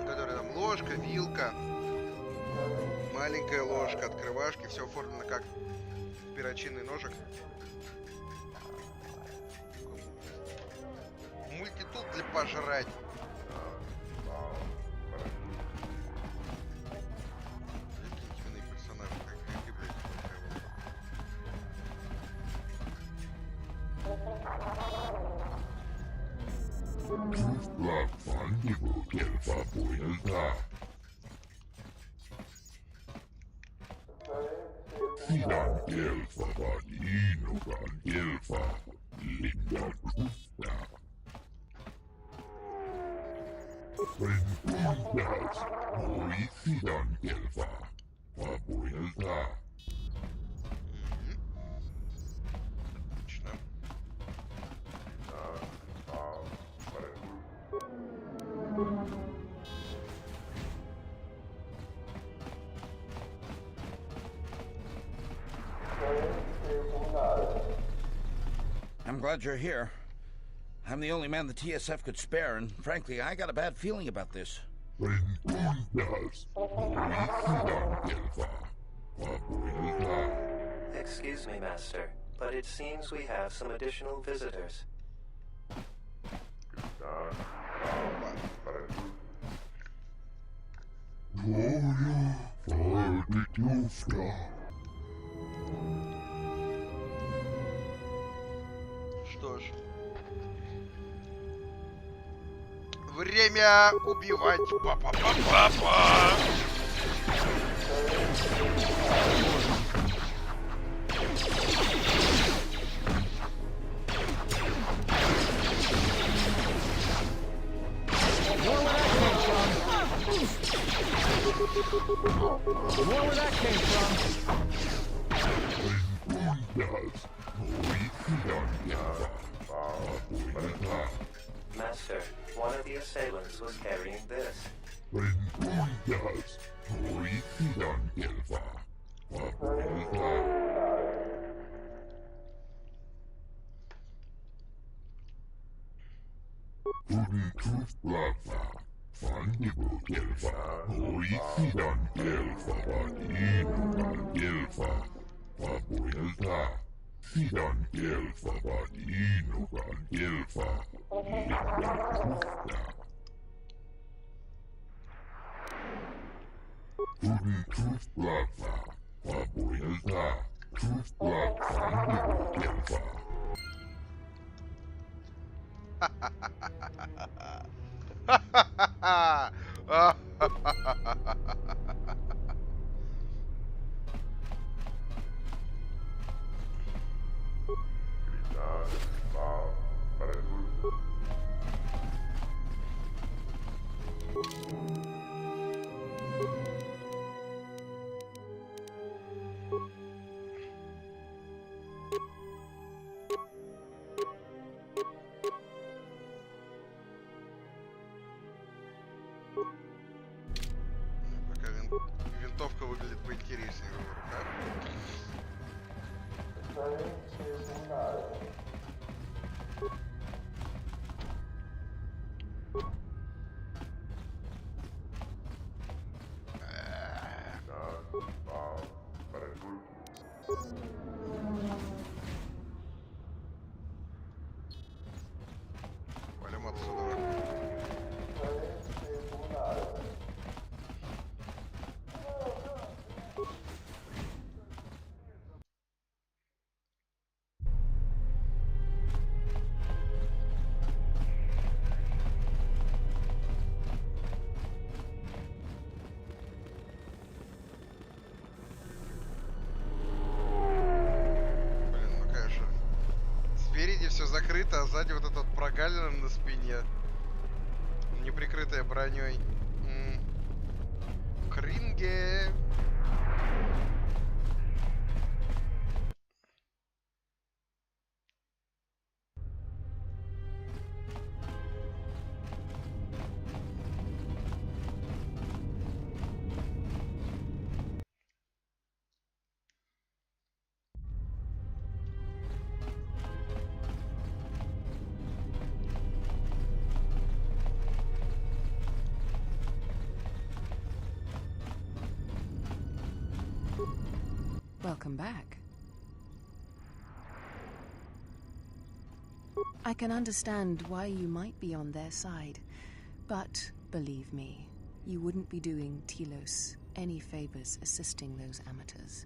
Speaker 2: который там ложка, вилка, маленькая ложка, открывашки, все оформлено как перочинный ножик. Мультитул для пожрать.
Speaker 10: I'm glad you're here. I'm the only man the TSF could spare, and frankly, I got a bad feeling about this.
Speaker 12: Excuse me, Master, but it seems we have some additional visitors.
Speaker 2: Что ж. Время убивать папа-папа-папа.
Speaker 3: Where that came from?
Speaker 12: Master, one of the assailants was carrying this.
Speaker 2: Винтовка выглядит поинтереснее в руках. Валим отсюда. Все закрыто, а сзади вот эта вот прогалина на спине, не прикрытая броней. Кринге.
Speaker 22: Welcome back. I can understand why you might be on their side, but believe me, you wouldn't be doing Telos any favors assisting those amateurs.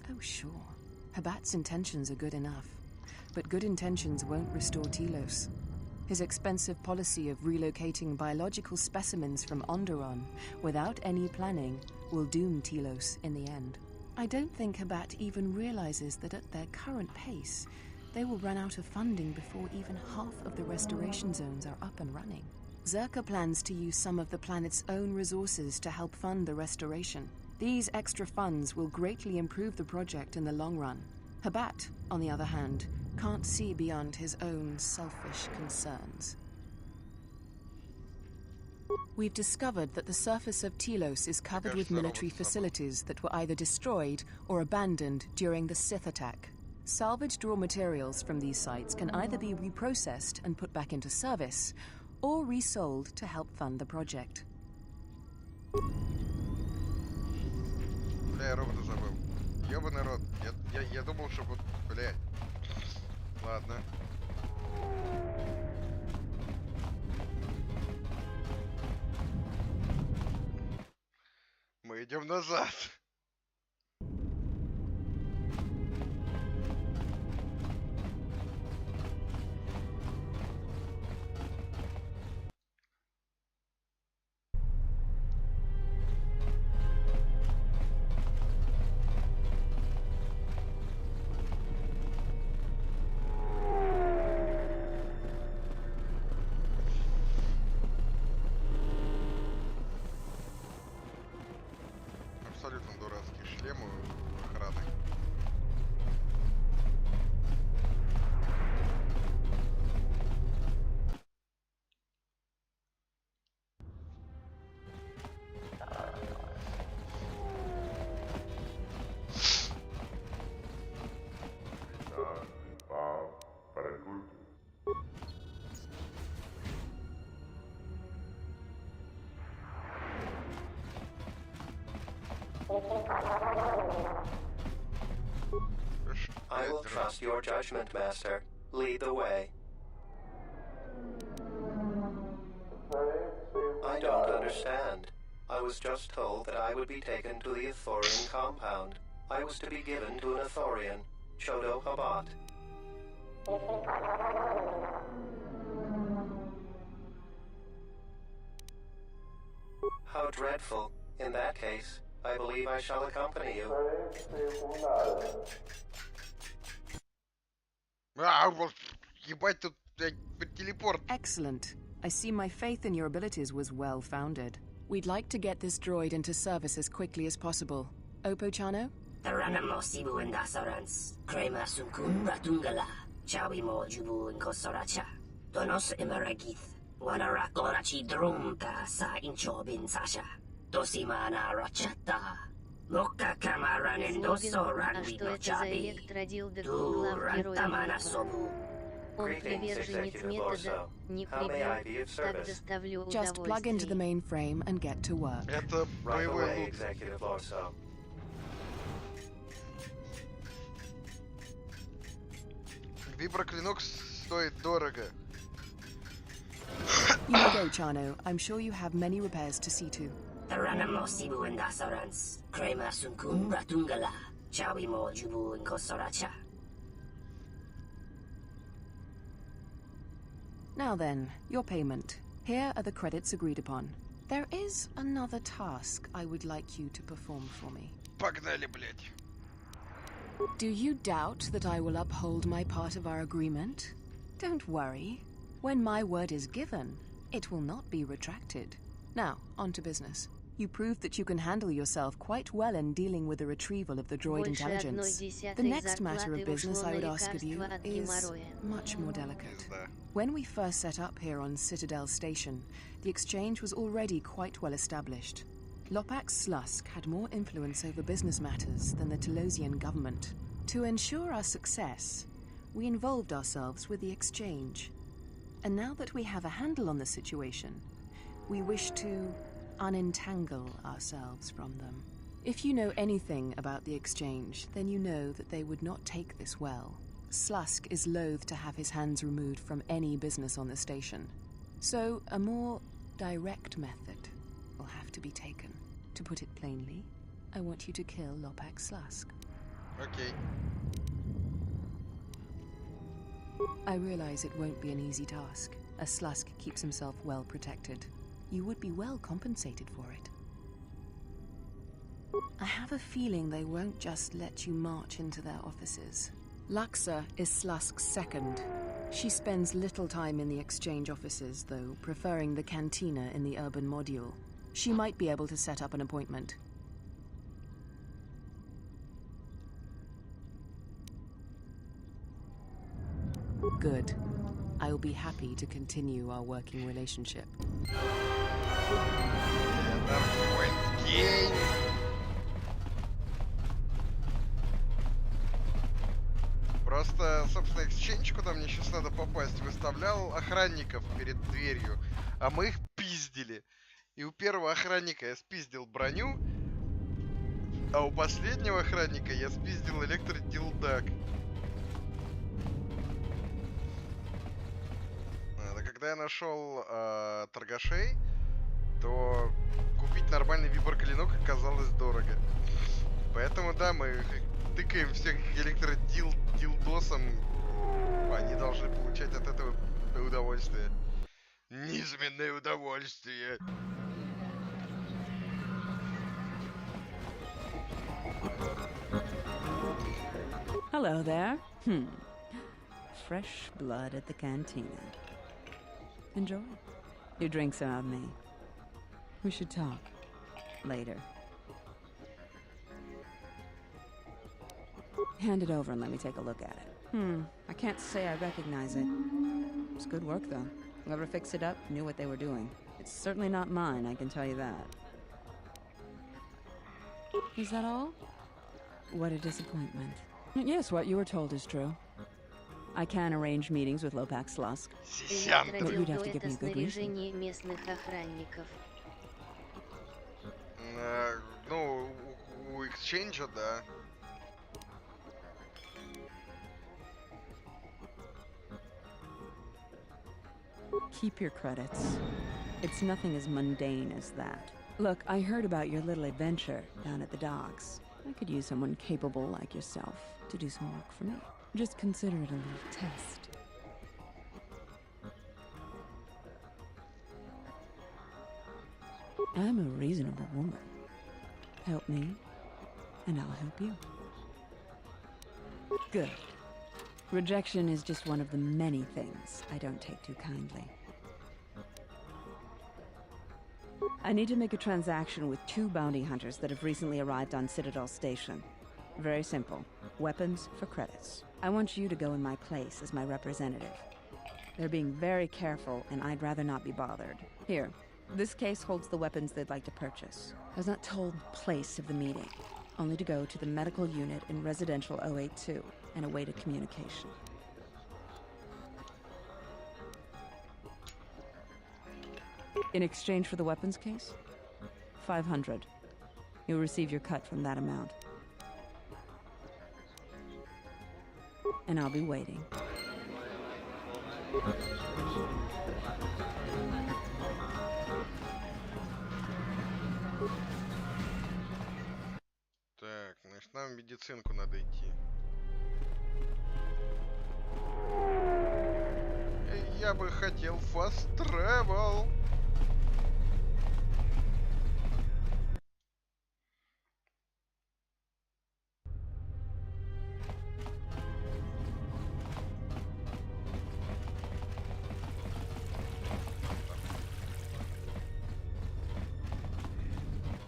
Speaker 22: Oh, sure. Habat's intentions are good enough, but good intentions won't restore Telos. His expensive policy of relocating biological specimens from Onderon without any planning will doom Telos in the end. I don't think Habat even realizes that at their current pace, they will run out of funding before even half of the restoration zones are up and running. Zerka plans to use some of the planet's own resources to help fund the restoration. These extra funds will greatly improve the project in the long run. Habat, on the other hand, can't see beyond his own selfish concerns. We've discovered that the surface of Telos is covered with military facilities that were either destroyed or abandoned during the Sith attack. Salvaged raw materials from these sites can either be reprocessed and put back into service, or resold to help fund the project.
Speaker 2: Бля, я робота забыл. Ёбаный рот. Я думал, что вот, блядь. Ладно. Мы идем назад. Абсолютно дурацкие шлемы охраны.
Speaker 12: I will trust your judgment, Master. Lead the way. I don't understand. I was just told that I would be taken to the Ithorian compound. I was to be given to an Ithorian, Chodo Habat. How dreadful. In that case, I believe I shall accompany you.
Speaker 2: Ебать, тут телепорт.
Speaker 22: Excellent. I see my faith in your abilities was well-founded. We'd like to get this droid into service as quickly as possible. Opo-chano?
Speaker 7: Taranamo sibu indasarans, crema sunkun ratungala, chawi mo jubu inkosoracha, donos imaragith, wanarakorachi drumka sa inchobin sasha, dosimana rachata, moka kamaranen doso ragwi no chabi, du rantamana sobu.
Speaker 4: Он приверженец метода «не прибью, так доставлю удовольствие».
Speaker 22: Just plug into the mainframe and get to work.
Speaker 2: Это боевой лут. Виброклинок стоит дорого.
Speaker 22: You may go, Chano. I'm sure you have many repairs to see to.
Speaker 7: Taranamo sibu indasarans, crema sunkun ratungala, chawi mo jubu inkosoracha.
Speaker 22: Now then, your payment. Here are the credits agreed upon. There is another task I would like you to perform for me.
Speaker 2: Погнали, блядь.
Speaker 22: Do you doubt that I will uphold my part of our agreement? Don't worry. When my word is given, it will not be retracted. Now, on to business. You proved that you can handle yourself quite well in dealing with the retrieval of the droid intelligence. The next matter of business I would ask of you is much more delicate. When we first set up here on Citadel Station, the exchange was already quite well established. Lopax Slusk had more influence over business matters than the Telosian government. To ensure our success, we involved ourselves with the exchange. And now that we have a handle on the situation, we wish to unentangle ourselves from them. If you know anything about the exchange, then you know that they would not take this well. Slusk is loath to have his hands removed from any business on the station. So a more direct method will have to be taken. To put it plainly, I want you to kill Lopax Slusk.
Speaker 2: Okay.
Speaker 22: I realize it won't be an easy task. a Slusk keeps himself well protected. You would be well compensated for it. I have a feeling they won't just let you march into their offices. Luxa is Slusk's second. She spends little time in the exchange offices, though, preferring the cantina in the urban module. She might be able to set up an appointment. Good. I will be happy to continue our working relationship.
Speaker 2: Просто, собственно, эксчейндж, куда мне сейчас надо попасть, выставлял охранников перед дверью, а мы их пиздили. И у первого охранника я спиздил броню, а у последнего охранника я спиздил электродилдак. Когда я нашел торгашей, то купить нормальный виброклинок оказалось дорого. Поэтому, да, мы тыкаем всех электродилдосом. Они должны получать от этого удовольствие. Низменное удовольствие.
Speaker 6: Hello there. Fresh blood at the cantina. Enjoy. Your drinks are on me. We should talk. Later. Hand it over and let me take a look at it. I can't say I recognize it. It's good work, though. Whoever fixed it up knew what they were doing. It's certainly not mine, I can tell you that. Is that all? What a disappointment. Yes, what you were told is true. I can arrange meetings with Lopak Slusk, but you'd have to give me a good reason.
Speaker 2: Ну, у эксчейнджа, да.
Speaker 6: Keep your credits. It's nothing as mundane as that. Look, I heard about your little adventure down at the docks. I could use someone capable like yourself to do some work for me. Just consider it a little test. I'm a reasonable woman. Help me, and I'll help you. Good. Rejection is just one of the many things I don't take too kindly. I need to make a transaction with 2 bounty hunters that have recently arrived on Citadel Station. Very simple. Weapons for credits. I want you to go in my place as my representative. They're being very careful, and I'd rather not be bothered. Here, this case holds the weapons they'd like to purchase. I was not told the place of the meeting, only to go to the medical unit in Residential 082 and await a communication. In exchange for the weapons case? 500. You'll receive your cut from that amount. And I'll be waiting.
Speaker 2: Так, значит, нам в медицинку надо идти. Я бы хотел fast travel.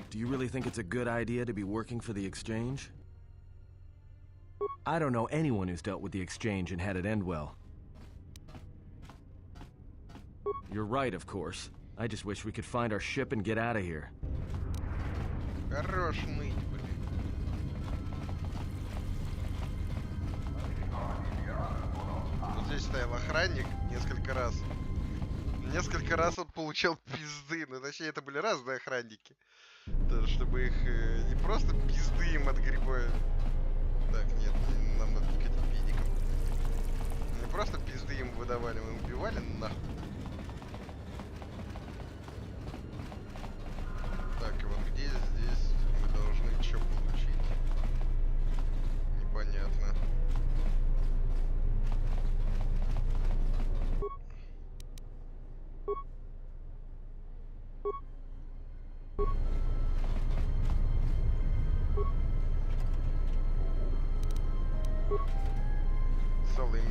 Speaker 1: Do you really think it's a good idea to be working for the Exchange? I don't know anyone who's dealt with the Exchange and had it end well. You're right, of course. I just wish we could find our ship and get out of here.
Speaker 2: Хорош ныть, блин. Вот здесь стоял охранник несколько раз. Несколько раз он получал пизды. Ну, точнее, это были разные охранники. Да, чтобы их не просто пизды им отгребают. Так, нет, нам надо к этим педикам. Не просто пизды им выдавали, мы убивали нахуй. Так, и вот где здесь мы должны что получить? Непонятно.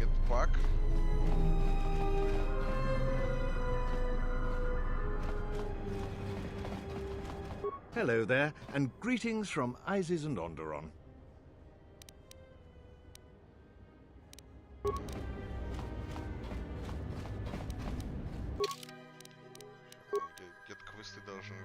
Speaker 2: медпак.
Speaker 8: Hello there, and greetings from Isis and Onderon.
Speaker 2: Где-то квесты должны...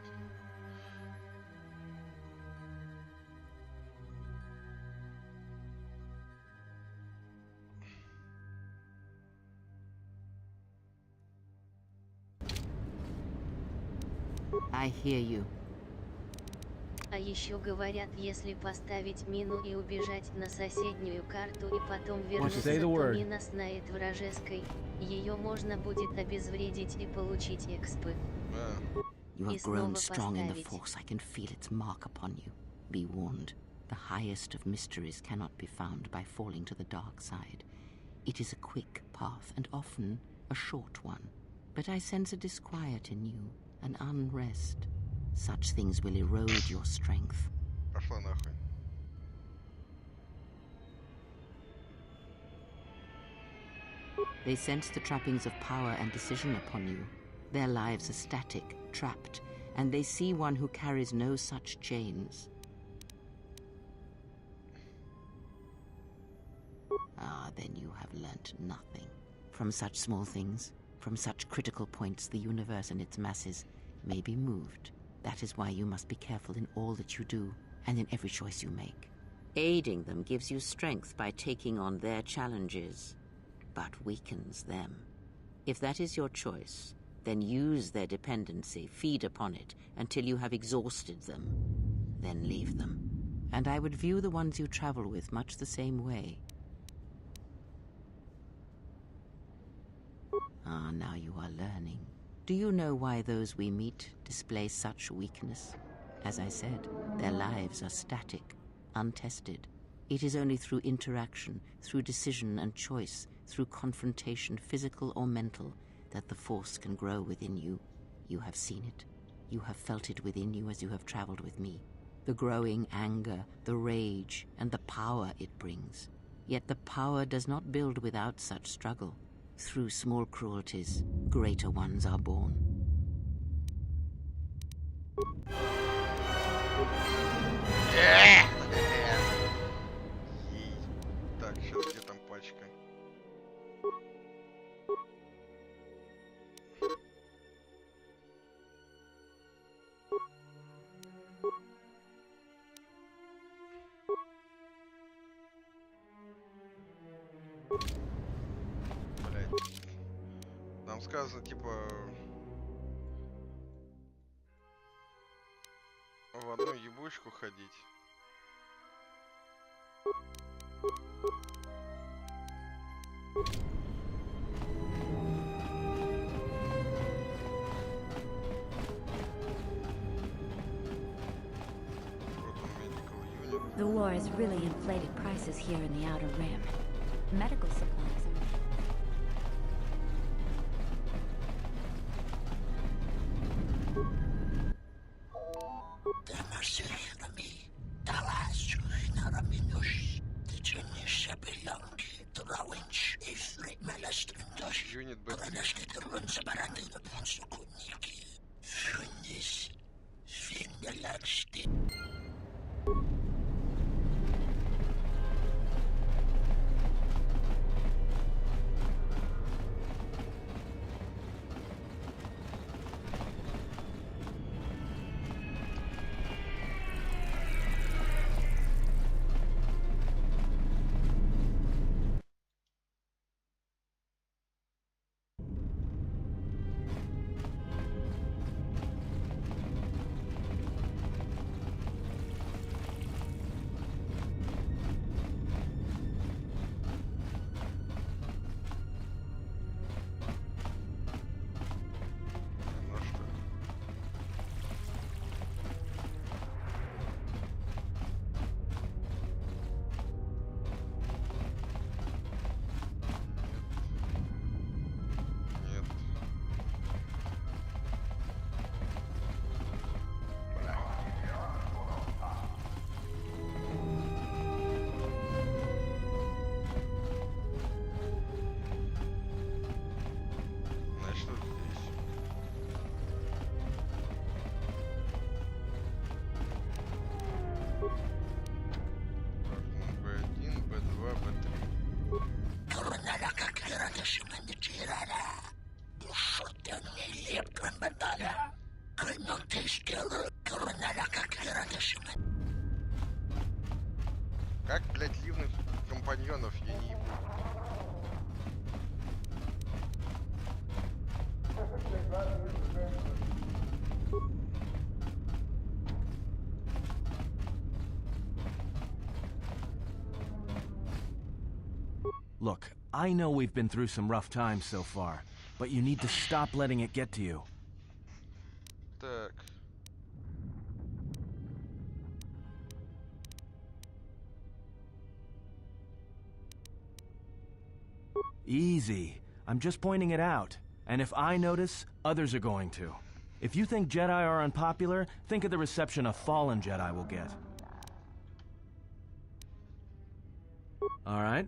Speaker 11: I hear you.
Speaker 4: А еще говорят, если поставить мину и убежать на соседнюю карту и потом вернуться, то мина знает вражеской, ее можно будет обезвредить и получить экспы.
Speaker 11: You have grown strong in the Force. I can feel its mark upon you. Be warned, the highest of mysteries cannot be found by falling to the dark side. It is a quick path, and often a short one. But I sense a disquiet in you, an unrest. Such things will erode your strength.
Speaker 2: Пошла нахуй.
Speaker 11: They sense the trappings of power and decision upon you. Their lives are static, trapped, and they see one who carries no such chains. Ah, then you have learnt nothing. From such small things, from such critical points, the universe and its masses may be moved. That is why you must be careful in all that you do, and in every choice you make. Aiding them gives you strength by taking on their challenges, but weakens them. If that is your choice, then use their dependency, feed upon it, until you have exhausted them. Then leave them. And I would view the ones you travel with much the same way. Ah, now you are learning. Do you know why those we meet display such weakness? As I said, their lives are static, untested. It is only through interaction, through decision and choice, through confrontation, physical or mental, that the Force can grow within you. You have seen it. You have felt it within you as you have traveled with me. The growing anger, the rage, and the power it brings. Yet the power does not build without such struggle. Through small cruelties, greater ones are born.
Speaker 2: Так, сейчас где там пачка? Нам сказано, типа, в одну ебучку ходить.
Speaker 13: The war has really inflated prices here in the Outer Rim. Medical supplies are...
Speaker 2: Юнит Б. Как, блядь, ливных компаньонов я не ебу.
Speaker 3: Look, I know we've been through some rough times so far, but you need to stop letting it get to you.
Speaker 2: Так.
Speaker 3: Easy. I'm just pointing it out. And if I notice, others are going to. If you think Jedi are unpopular, think of the reception a fallen Jedi will get. All right?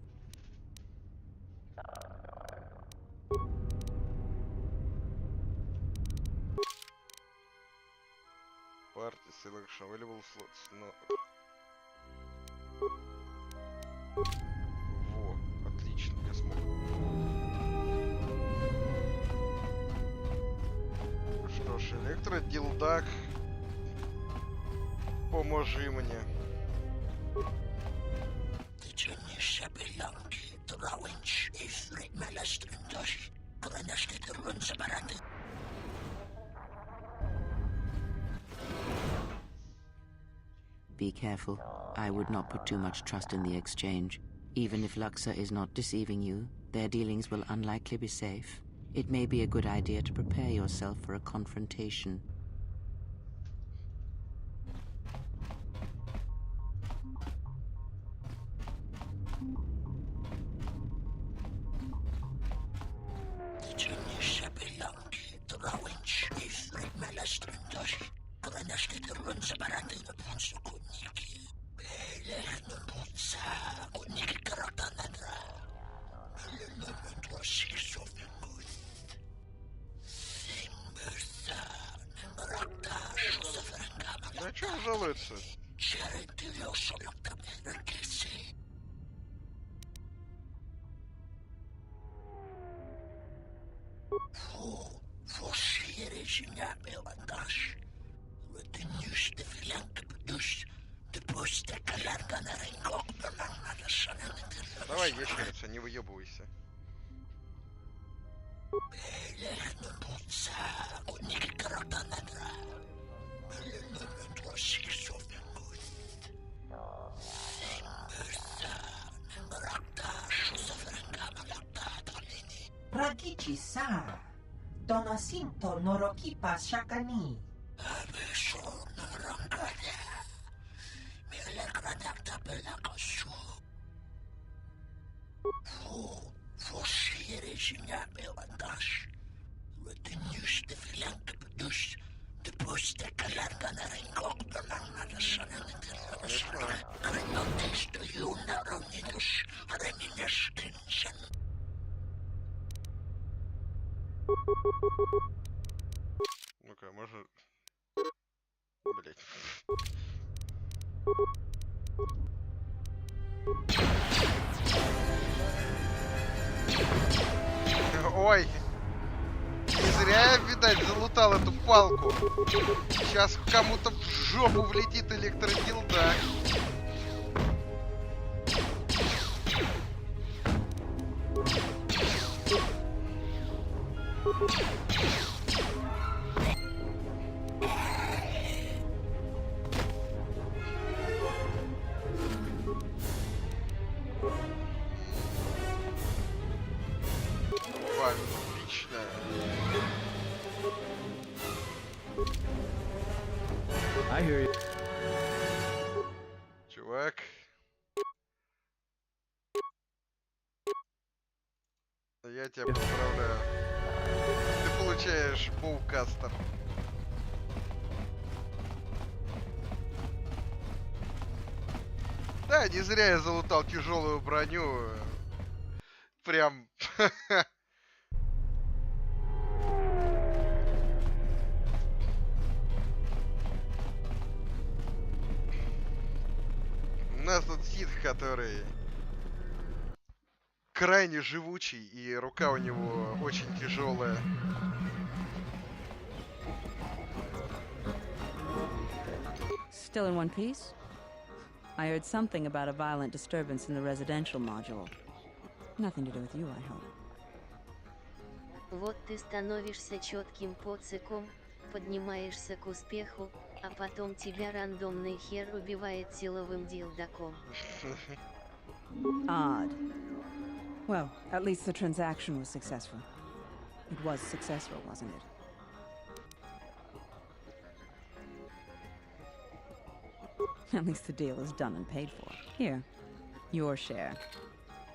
Speaker 2: Party selection available slots. No. Во, отлично, я смог. Что ж, электродилдак, поможи мне.
Speaker 11: Be careful. I would not put too much trust in the exchange. Even if Luxa is not deceiving you, their dealings will unlikely be safe. It may be a good idea to prepare yourself for a confrontation.
Speaker 2: На чё он жалуется? Давай, ящерица, не выебывайся.
Speaker 19: Ragici sa, donasinto norokipa shakani.
Speaker 2: Ну-ка, может... Блять. Ой! Не зря я, видать, залутал эту палку. Сейчас кому-то в жопу влетит электродилда. Отлично.
Speaker 3: I hear you.
Speaker 2: Чувак. Я тебя поздравляю. Ты получаешь боукастер. Да, не зря я залутал тяжелую броню. Прям. У нас тут ситх, который крайне живучий, и рука у него очень тяжелая.
Speaker 6: Still in one piece? I heard something about a violent disturbance in the residential module. Nothing to do with you, I hope.
Speaker 4: Вот ты становишься четким поциком, поднимаешься к успеху, а потом тебя рандомный хер убивает силовым дилдаком.
Speaker 6: Odd. Well, at least the transaction was successful. It was successful, wasn't it? At least the deal is done and paid for. Here, your share.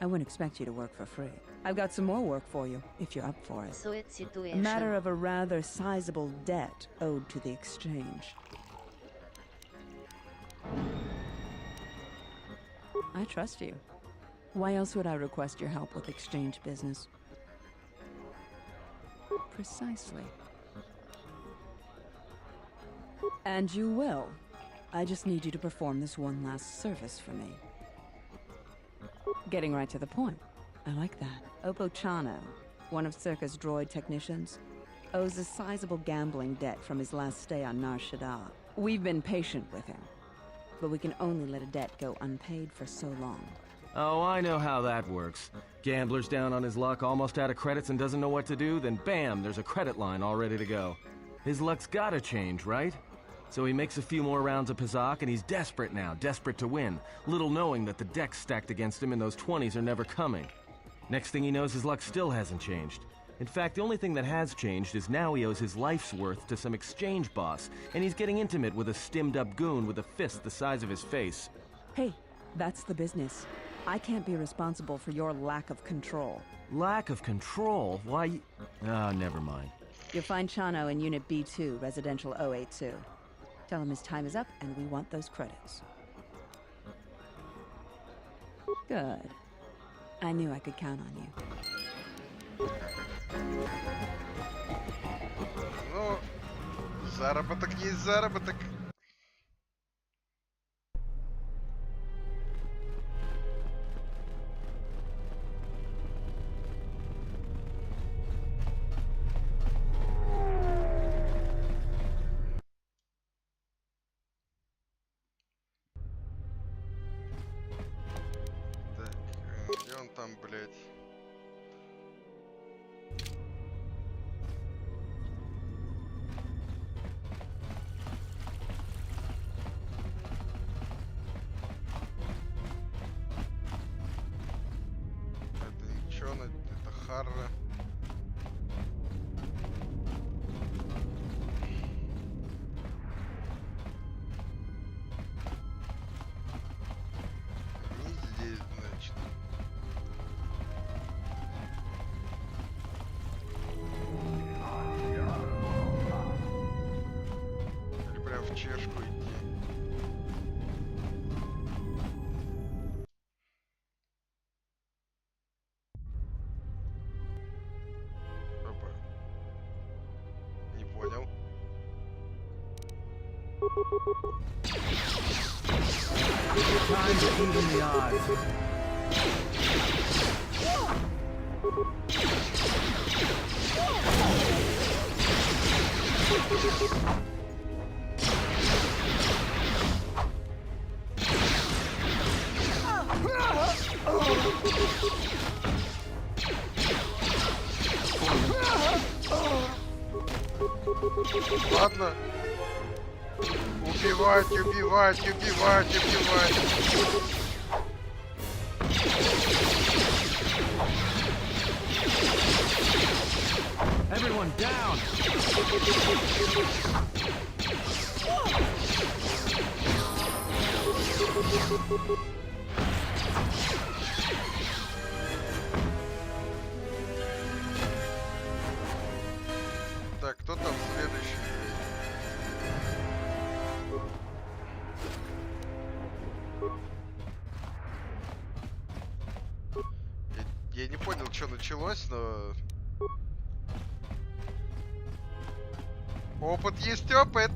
Speaker 6: I wouldn't expect you to work for free. I've got some more work for you, if you're up for it.
Speaker 4: So it's
Speaker 6: A matter of a rather sizable debt owed to the exchange. I trust you. Why else would I request your help with exchange business? Precisely. And you will. I just need you to perform this one last service for me. Getting right to the point. I like that. Opochano, one of Circa's droid technicians, owes a sizable gambling debt from his last stay on Nar Shaddaa. We've been patient with him, but we can only let a debt go unpaid for so long.
Speaker 1: Oh, I know how that works. Gambler's down on his luck, almost out of credits and doesn't know what to do, then bam, there's a credit line all ready to go. His luck's gotta change, right? So he makes a few more rounds of Pazak and he's desperate now, desperate to win, little knowing that the deck's stacked against him and those 20s are never coming. Next thing he knows, his luck still hasn't changed. In fact, the only thing that has changed is now he owes his life's worth to some exchange boss, and he's getting intimate with a stimmed-up goon with a fist the size of his face.
Speaker 6: Hey, that's the business. I can't be responsible for your lack of control.
Speaker 1: Lack of control? Why? Never mind.
Speaker 6: You'll find Chano in Unit B2, Residential 082. Tell him his time is up and we want those credits. Good. I knew I could count on you.
Speaker 2: Ну, заработок есть заработок. Где он там, блядь? Это ничего, это Харра. Не здесь, значит. Или прям в чешку идти. Опа. Не понял.
Speaker 3: Time to even the odds.
Speaker 2: Ладно. Убивать, убивать, убивать, убивать.
Speaker 3: Everyone down!
Speaker 2: Так, кто там следующий? Я не понял, что началось, но... Опыт есть опыт!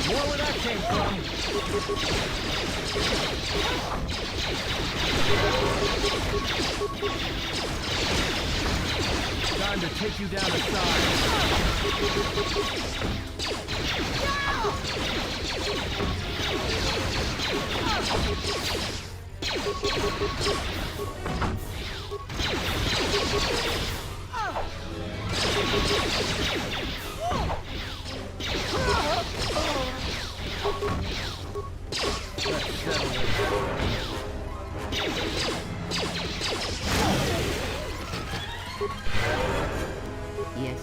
Speaker 1: More where that came from. Time to take you down the side.
Speaker 11: Yes.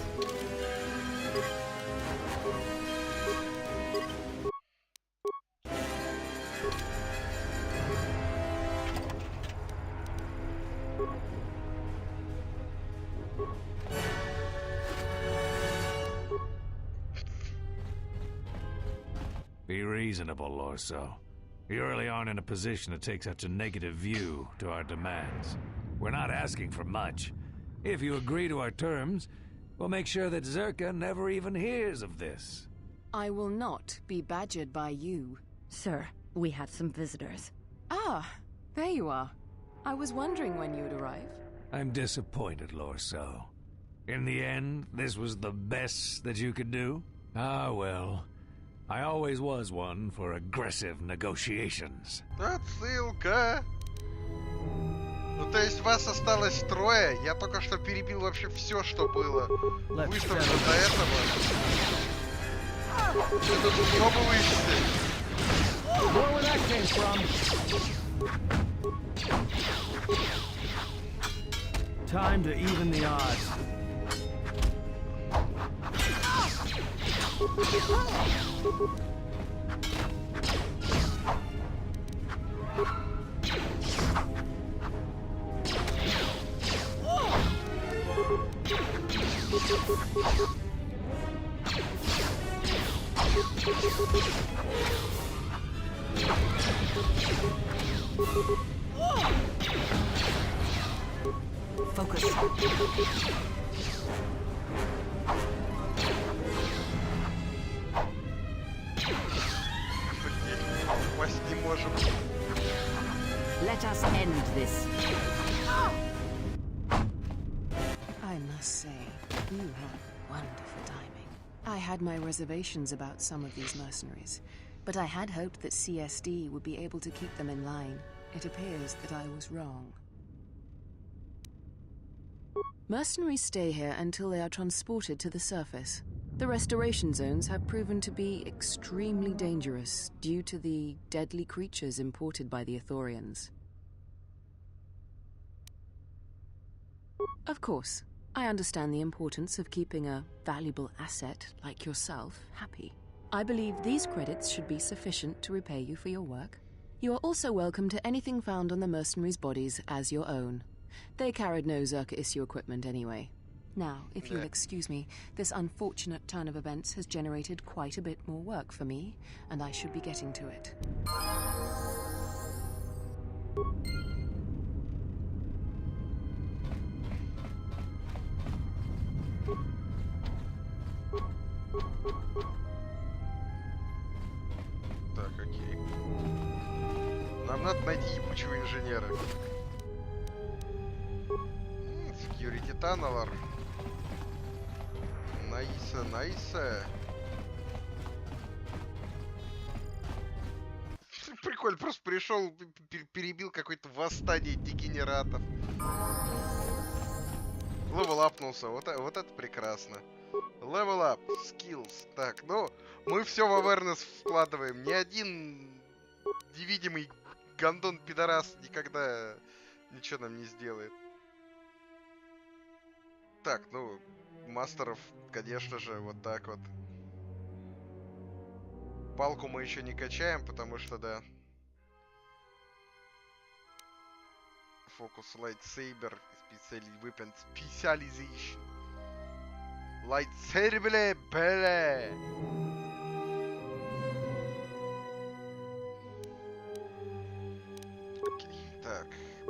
Speaker 14: Be reasonable, Lorso. You really aren't in a position to take such a negative view to our demands. We're not asking for much. If you agree to our terms, we'll make sure that Zerka never even hears of this.
Speaker 22: I will not be badgered by you.
Speaker 13: Sir, we have some visitors.
Speaker 22: Ah, there you are. I was wondering when you'd arrive.
Speaker 14: I'm disappointed, Lorso. In the end, this was the best that you could do? Ah, well. I always was one for aggressive negotiations.
Speaker 2: Отсылка. Ну, то есть вас осталось трое. Я только что перебил вообще все, что было выставлено до этого. Что бы вычислили?
Speaker 1: More where that came from. Time to even the odds.
Speaker 11: Focus. Let us end this.
Speaker 22: I must say, you have wonderful timing. I had my reservations about some of these mercenaries, but I had hoped that CSD would be able to keep them in line. It appears that I was wrong. Mercenaries stay here until they are transported to the surface. The restoration zones have proven to be extremely dangerous due to the deadly creatures imported by the Ithorians. Of course, I understand the importance of keeping a valuable asset like yourself happy. I believe these credits should be sufficient to repay you for your work. You are also welcome to anything found on the mercenaries' bodies as your own. They carried no Zerka issue equipment anyway. Now, if you'll excuse me, this unfortunate turn of events has generated quite a bit more work for me, and I should be getting to it.
Speaker 2: Так, окей. Нам надо найти ебучего инженера. Security Tunneler. Найса. Прикольно, просто пришел, перебил какое-то восстание дегенератов. Левелапнулся, вот это прекрасно. Level up, skills. Так, ну, мы все в awareness вкладываем. Ни один невидимый гандон-пидорас никогда ничего нам не сделает. Так, ну, мастеров, конечно же, вот так вот. Палку мы еще не качаем, потому что, да. Фокус, лайтсейбер, weapon specialization. Лайтсейбер, бля. Окей, так,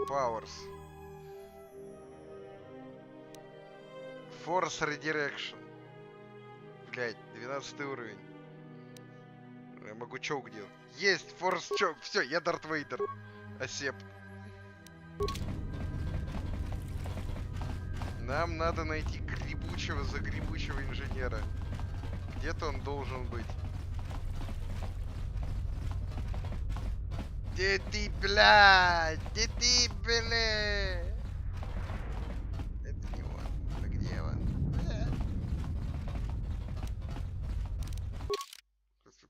Speaker 2: powers. Force Redirection. Блять, 12 уровень. могу чок делать. Есть, форс чок. Все, я Дарт Вейдер. Осеп. Нам надо найти загребучего инженера. Где-то он должен быть. Где ты, блядь? Где ты, блядь? Это не он. А где он?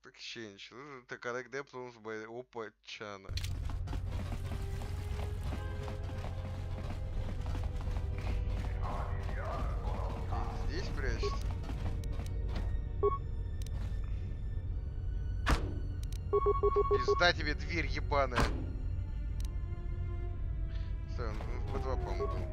Speaker 2: Exchange. To collect diplomas by Опа Чана. Здесь прячется. Пизда тебе дверь ебаная. Стой, он в Б2, по-моему, был.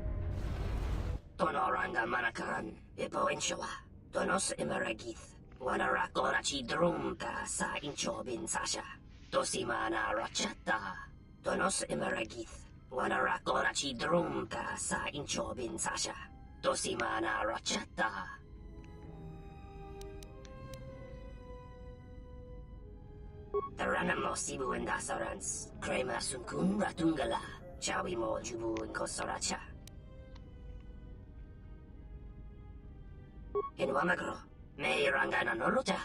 Speaker 7: Tonoranga Manakaran, Ipoinshua, Tonos Imeragith, Wanara Korachi Drumka sa Inchobin Sasha, Tosimana Rachata, Tonos Imeragith, Wanara Korachi Drumka sa Inchobin Sasha, Tosimana Rachata. Taranamo Sibu and Dasarans, Krema Sunkun Ratungala, Chawi Mo Jubu and Kosoracha. In Wamagro, May Rangana Noruta.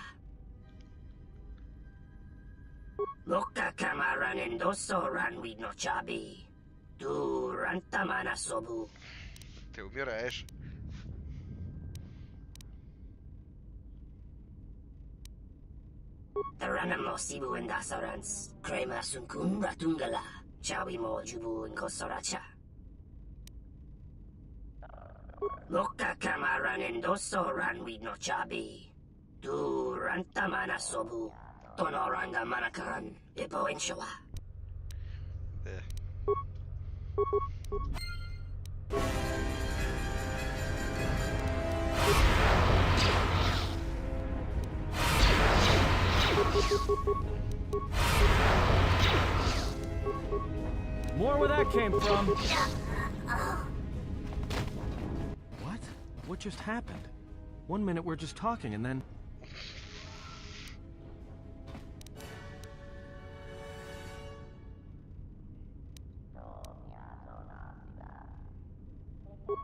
Speaker 7: Loka Kamaran and Doso ran with no chabi. Tu Rantamana Sobu.
Speaker 2: Ты умираешь.
Speaker 7: Taranamo Sibu and Dasarans, Krema Sunkun Ratungala, Chawi Mo Jubu and Kosoracha. Loka Kamaran and Doso ran with no chabi. Tu Rantamana Sobu. Tonoranga Manakaran, Ipoinshua.
Speaker 1: More where that came from. What? What just happened? 1 minute we're just talking and then...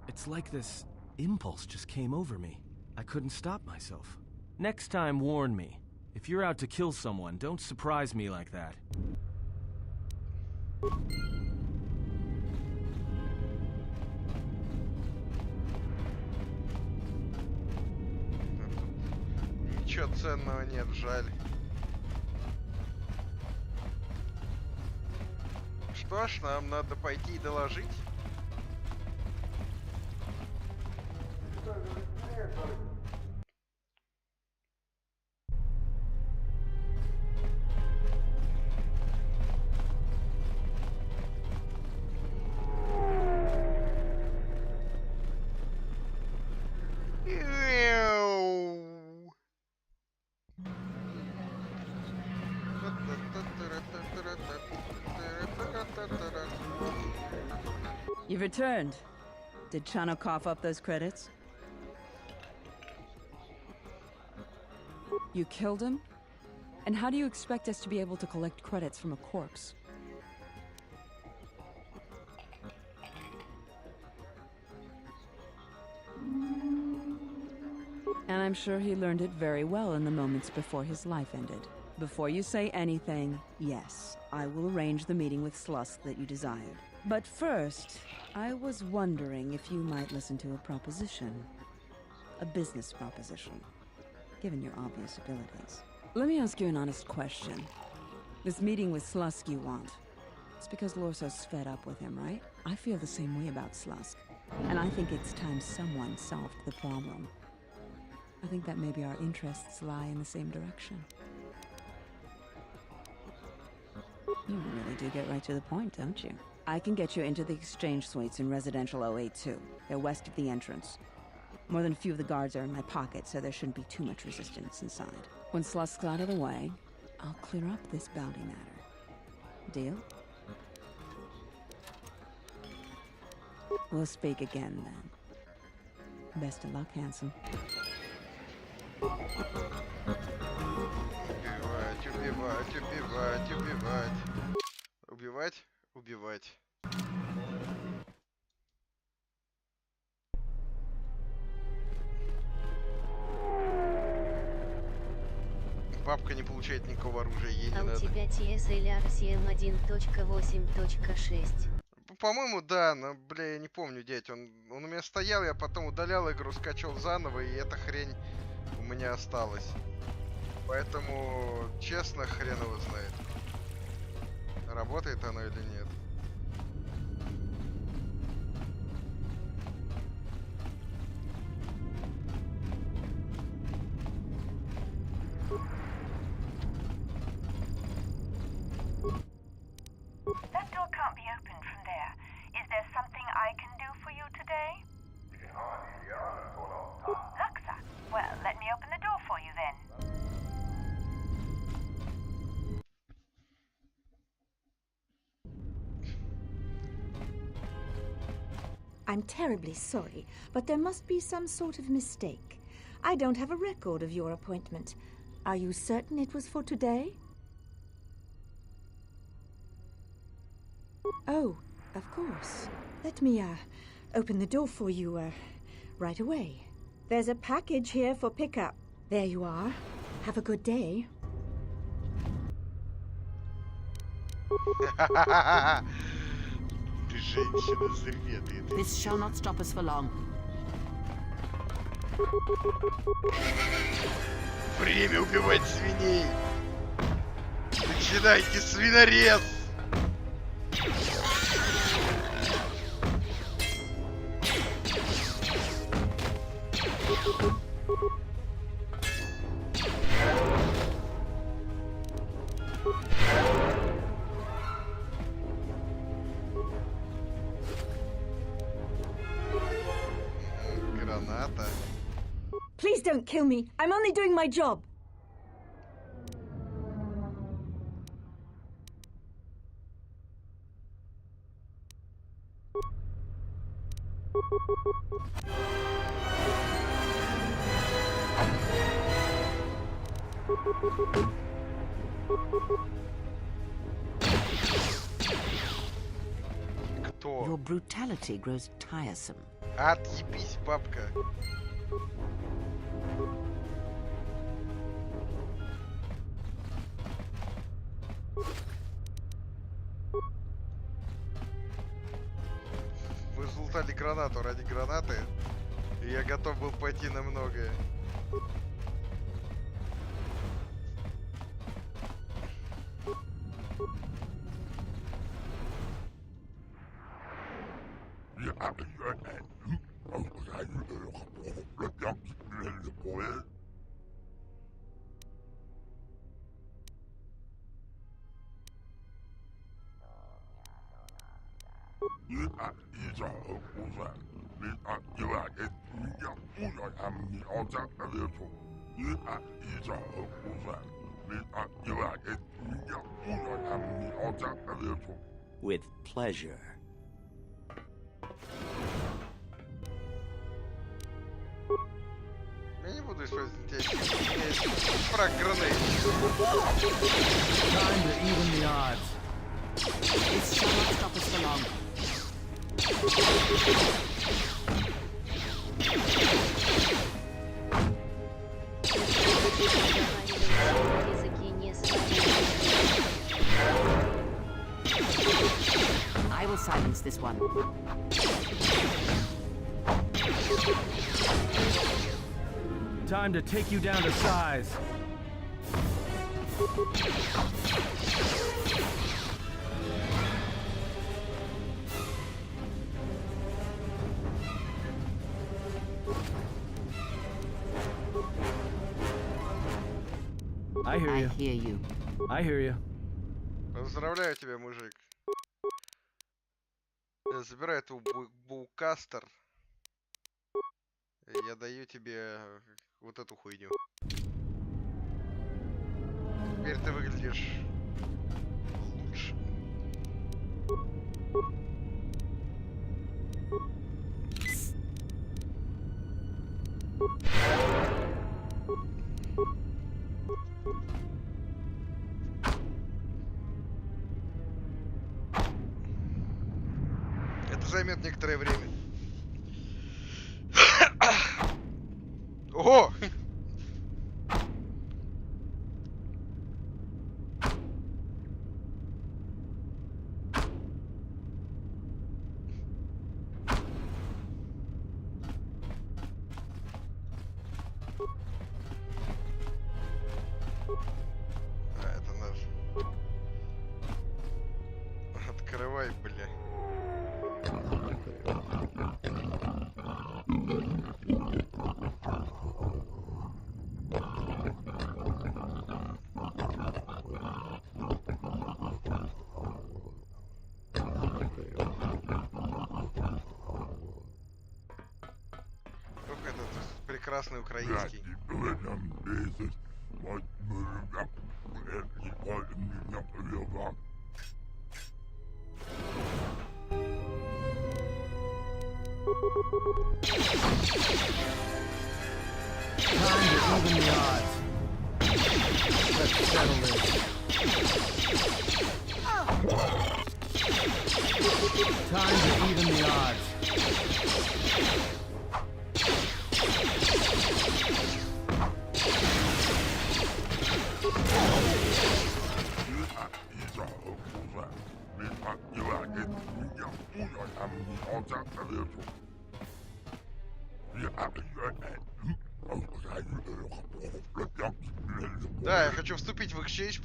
Speaker 1: It's like this impulse just came over me. I couldn't stop myself. Next time, warn me. If you're out to kill someone, don't surprise me like that.
Speaker 2: Ничего ценного нет, жаль. Что ж, нам надо пойти и доложить.
Speaker 6: You've returned. Did Chano cough up those credits? You killed him? And how do you expect us to be able to collect credits from a corpse? And I'm sure he learned it very well in the moments before his life ended. Before you say anything, yes, I will arrange the meeting with Slusk that you desired. But first, I was wondering if you might listen to a proposition. A business proposition, given your obvious abilities. Let me ask you an honest question. This meeting with Slusk you want, it's because Lorso's fed up with him, right? I feel the same way about Slusk. And I think it's time someone solved the problem. I think that maybe our interests lie in the same direction. You really do get right to the point, don't you? I can get you into the exchange suites in Residential 082. They're west of the entrance. More than a few of the guards are in my pocket, so there shouldn't be too much resistance inside. When Slusk's out of the way, I'll clear up this bounty matter. Deal? We'll speak again, then. Best of luck, handsome.
Speaker 2: Убивать, убивать, убивать. Убивать, убивать. Бабка не получает никакого оружия, ей не
Speaker 4: надо.
Speaker 2: надо.
Speaker 4: У тебя TSLR 7.1.8.6.
Speaker 2: По-моему, да, но, бля, я не помню, дядь. Он у меня стоял, я потом удалял игру, скачал заново, и эта хрень у меня осталась. Поэтому, честно, хрен его знает. Работает оно или нет.
Speaker 15: That door can't be opened from there. Is there something I can do for you today? Luxa. Well, let me open the door for you then.
Speaker 17: I'm terribly sorry, but there must be some sort of mistake. I don't have a record of your appointment. Are you certain it was for today? Oh, of course. Let me, open the door for you, right away. There's a package here for pickup. There you are. Have a good day.
Speaker 11: This shall not stop us for long.
Speaker 2: Время убивать свиней! Начинайте, свинорез! Граната.
Speaker 17: Please don't kill me. I'm only doing my job.
Speaker 2: Кто?
Speaker 11: Your brutality grows tiresome.
Speaker 2: Отъебись, бабка. Вы залутали гранату ради гранаты, и я готов был пойти на многое.
Speaker 5: With pleasure.
Speaker 2: Я не буду использовать эти фраг гранат.
Speaker 3: Time to even the odds.
Speaker 11: This shall not stop us for long. I will silence this one.
Speaker 3: Time to take you down to size. I hear you.
Speaker 11: I hear you.
Speaker 3: I hear you.
Speaker 2: Поздравляю тебя, мужик. Я забираю эту букастер. Я даю тебе вот эту хуйню. Теперь ты выглядишь лучше. займет некоторое время. Ого! Открывай, бля. Ох, этот прекрасный украинский.
Speaker 3: Time to even the odds. Let's settle this. Time to even the odds.
Speaker 2: Да, я хочу вступить в exchange,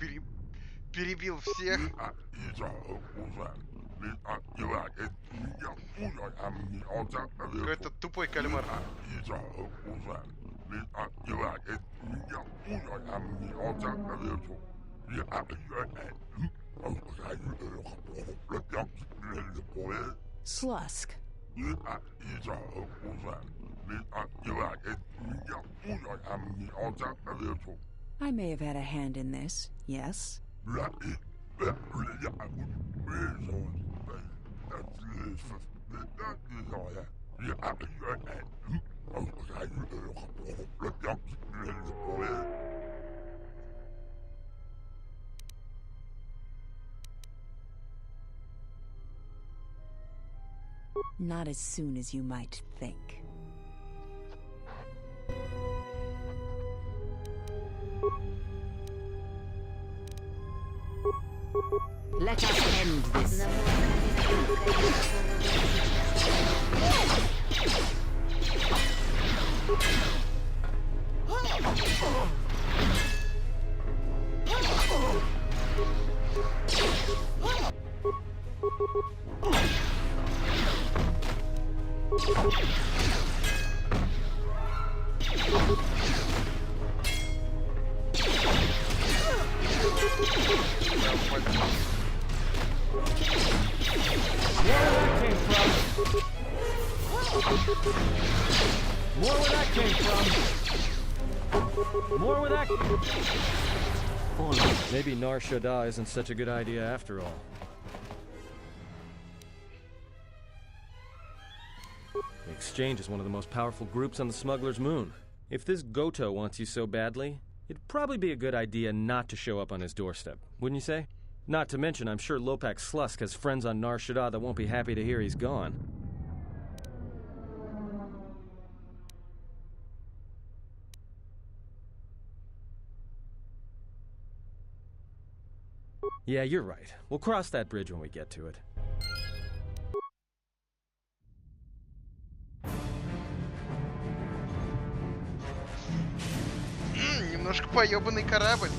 Speaker 2: перебил всех. Какой-то тупой кальмар.
Speaker 6: Slusk. I may have had a hand in this, yes? Not as soon as you might think.
Speaker 11: Let us end this.
Speaker 1: Maybe Nar Shaddaa isn't such a good idea after all. The Exchange is one of the most powerful groups on the Smuggler's Moon. If this Goto wants you so badly, it'd probably be a good idea not to show up on his doorstep, wouldn't you say? Not to mention, I'm sure Lopak Slusk has friends on Nar Shaddaa that won't be happy to hear he's gone. Yeah, you're right. We'll cross that bridge when we get to it.
Speaker 2: Немножко поёбанный корабль.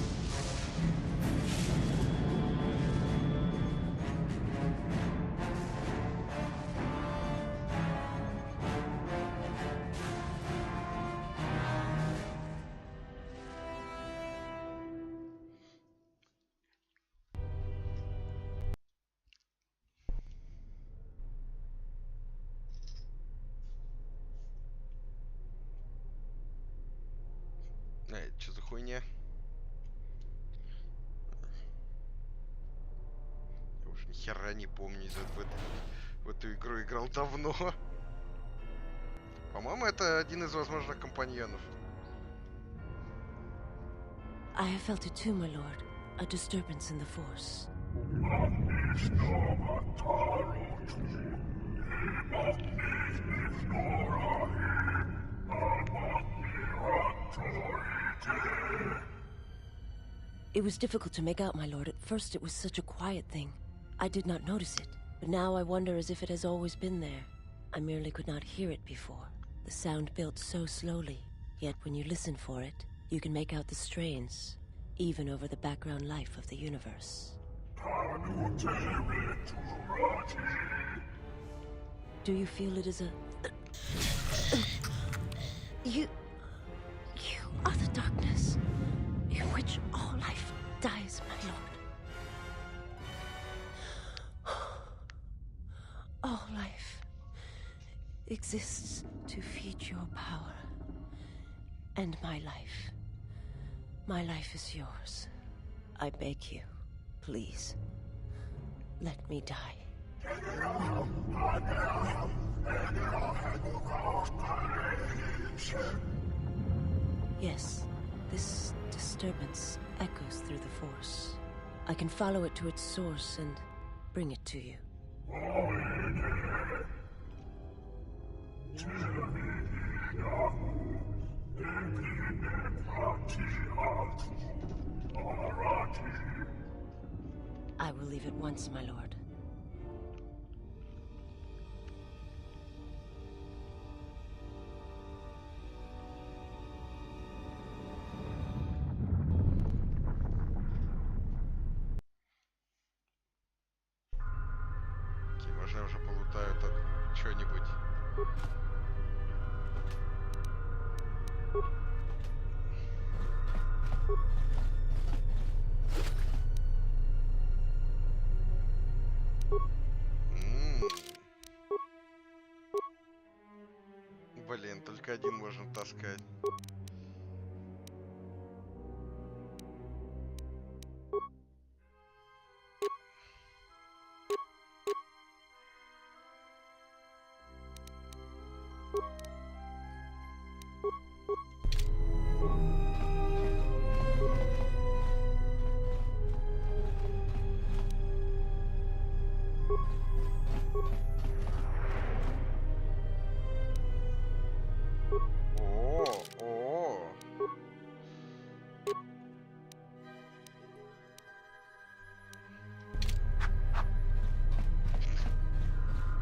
Speaker 2: Что за хуйня? Я уже ни хера не помню, в эту игру играл давно. По-моему, это один из возможных компаньонов.
Speaker 18: I have felt it too, my lord. A disturbance in the Force. It was difficult to make out, my lord. At first it was such a quiet thing. I did not notice it. But now I wonder as if it has always been there. I merely could not hear it before. The sound built so slowly. Yet when you listen for it, you can make out the strains, even over the background life of the universe. Do you feel it is a... You are the darkness in which all life dies, my lord. All life exists to feed your power. And my life is yours. I beg you, please, let me die. Yes, this disturbance echoes through the Force. I can follow it to its source and bring it to you. I will leave at once, my lord.
Speaker 2: Окей, можно я уже полутаю так что-нибудь. Блин, только один можно таскать.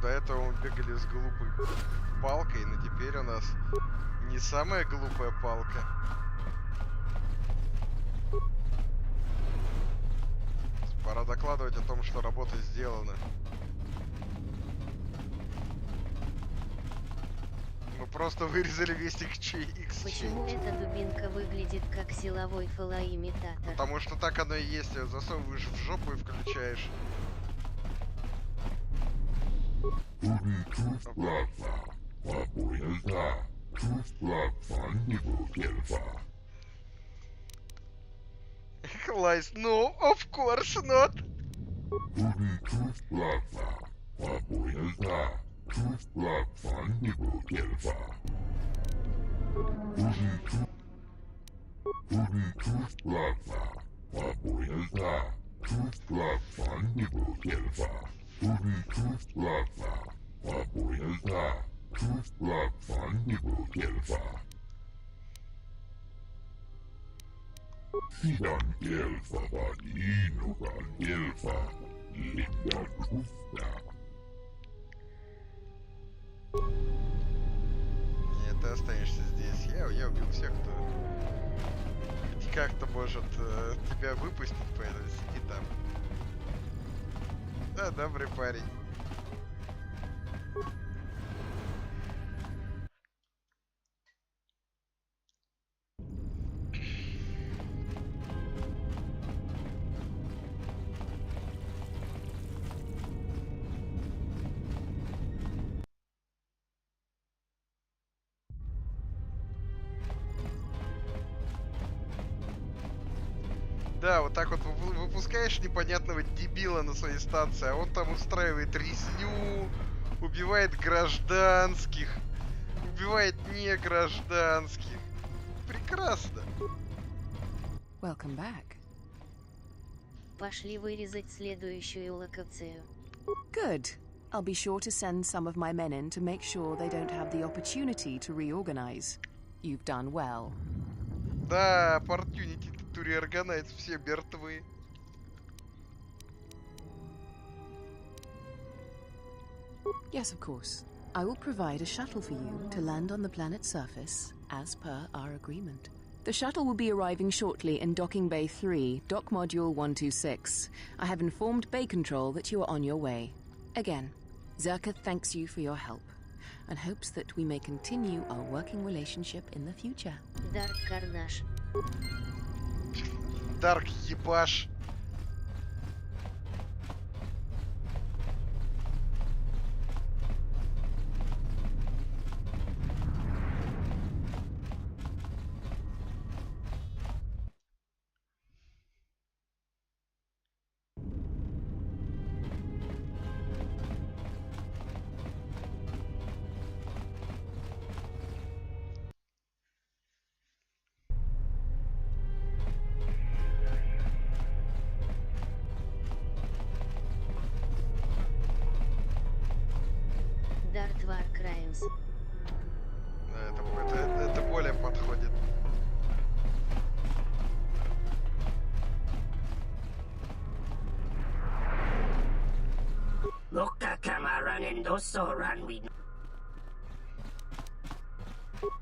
Speaker 2: До этого мы бегали с глупой палкой, но теперь у нас не самая глупая палка. Пора докладывать о том, что работа сделана. Мы просто вырезали весь XG.
Speaker 4: Почему эта дубинка выглядит как силовой фалоимитатор?
Speaker 2: Потому что так оно и есть. Засовываешь в жопу и включаешь. Lies, no, of course not. Нет, ты останешься здесь. Я убил всех, кто хоть как-то может тебя выпустить, поэтому сиди там. Да, добрый парень. Да, вот так вот выпускаешь непонятного дебила на своей станции, а он там устраивает резню, убивает гражданских, убивает негражданских. Прекрасно.
Speaker 22: Welcome back.
Speaker 4: Пошли вырезать следующую локацию.
Speaker 22: Good. I'll be sure to send some of my men in to make sure they don't have the opportunity to reorganize. You've done well.
Speaker 2: Да, opportunity to reorganize, все мертвы.
Speaker 22: Yes, of course. I will provide a shuttle for you to land on the planet's surface, as per our agreement. The shuttle will be arriving shortly in Docking Bay 3, Dock Module 126. I have informed Bay Control that you are on your way. Again, Zerka thanks you for your help, and hopes that we may continue our working relationship in the future.
Speaker 4: Dark Carnage.
Speaker 2: Dark ебаш.
Speaker 4: Dark War Crimes.
Speaker 2: Это более подходит.
Speaker 7: Loka kamaran endoso ranwin.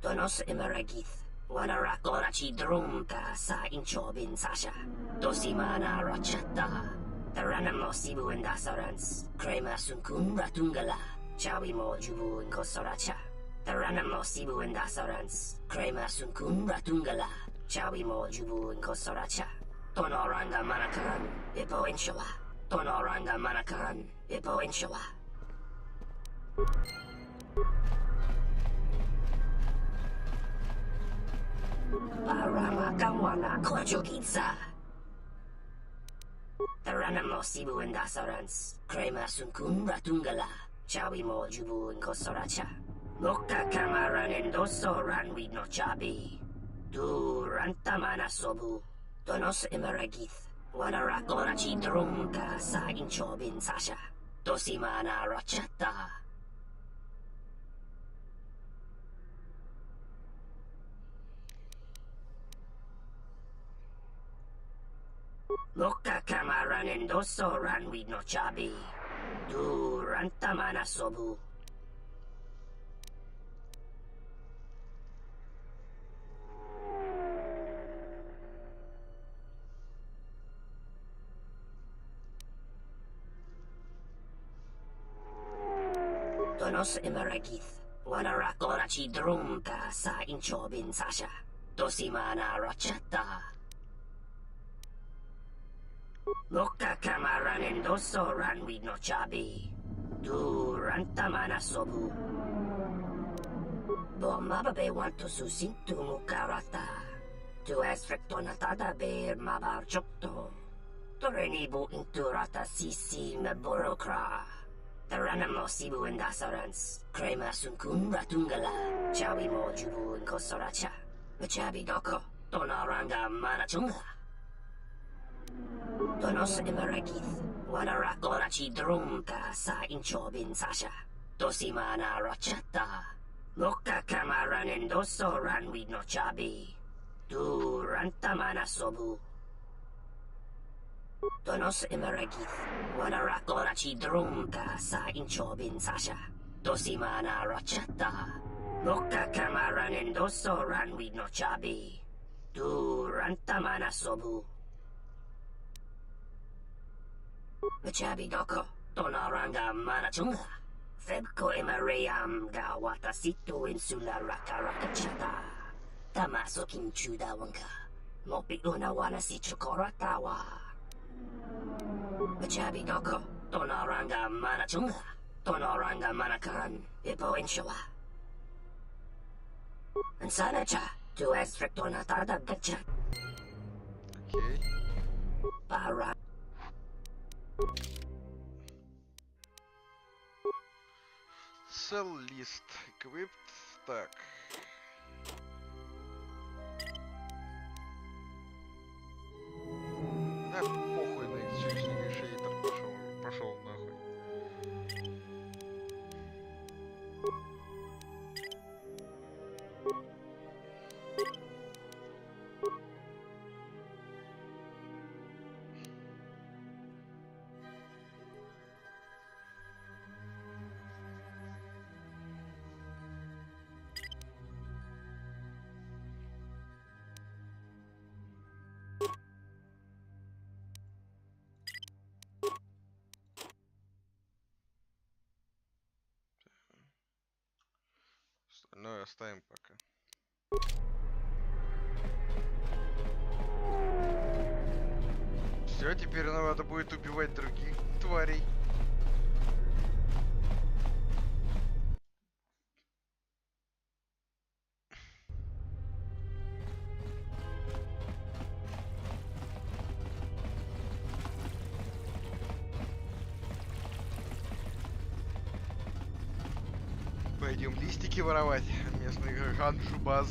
Speaker 7: Donos imaragith. Wanarakorachi drumka sa inchobin sasha. Dosimana rachata. Taranamo sibu endasarans. Krema sunkun ratungala. Chawi mo jubu inkosoracha. Taranamo sibu endasarans. Krema sunkun ratungala. Chawi mo jubu inkosoracha. Tonoranga manakaran. Ipo inshawa. Tonoranga manakaran. Ipo inshawa. Parama kawana kwajokitsa. Taranamo sibu endasarans. Krema sunkun ratungala. Chawi mo jubu inkosoracha. Loka kamaran endoso ranwi no chabi. Du rantamana sobu. Donos imaragith. Wanarakorachi drumka sa inchobin sasha. Dosimana rachata. Loka kamaran endoso ranwi no chabi. Du rantamana sobu. Donos imaragith. Wanarakorachi drumka sa inchobin sasha. Dosimana rachata. Loka kamaran endoso ranwi no chabi. Du rantamana sobu. Bomababe wanto susintu mukarata. Tu esfrektonatada ber mabar chokto. Torenibu inturata sisi me burokra. Taranamo sibu endasarans. Krema sunkun ratungala. Chawi mo jubu inkosoracha. Machabi doko. Tonaranga manachunga. Donos imaragith. Wanarakorachi drumka sa inchobin sasha. Dosimana rachata. Loka kamaran endoso ranwi no chabi. Du rantamana sobu. Donos imaragith. Wanarakorachi drumka sa inchobin sasha. Dosimana rachata. Loka kamaran endoso ranwi no chabi. Du rantamana sobu. Machabi doko. Tonaranga manachunga. Febko imarayam ga watasitu insula rakarakachata. Tamaso kinchuda wanka. Mopi una wana si chokoratawa. Machabi doko. Tonaranga manachunga. Tonoranga manakaran. Ipo inshawa. Ansanacha. Tu esfrektonatada gacha.
Speaker 2: Okay.
Speaker 7: Para.
Speaker 2: Sell list. Equipped. Так. Да, похуй на exchange negotiator пошел нахуй. Остальное оставим пока. Все, теперь нам надо будет убивать других тварей. Пойдем листики воровать. Местный ганджубаз.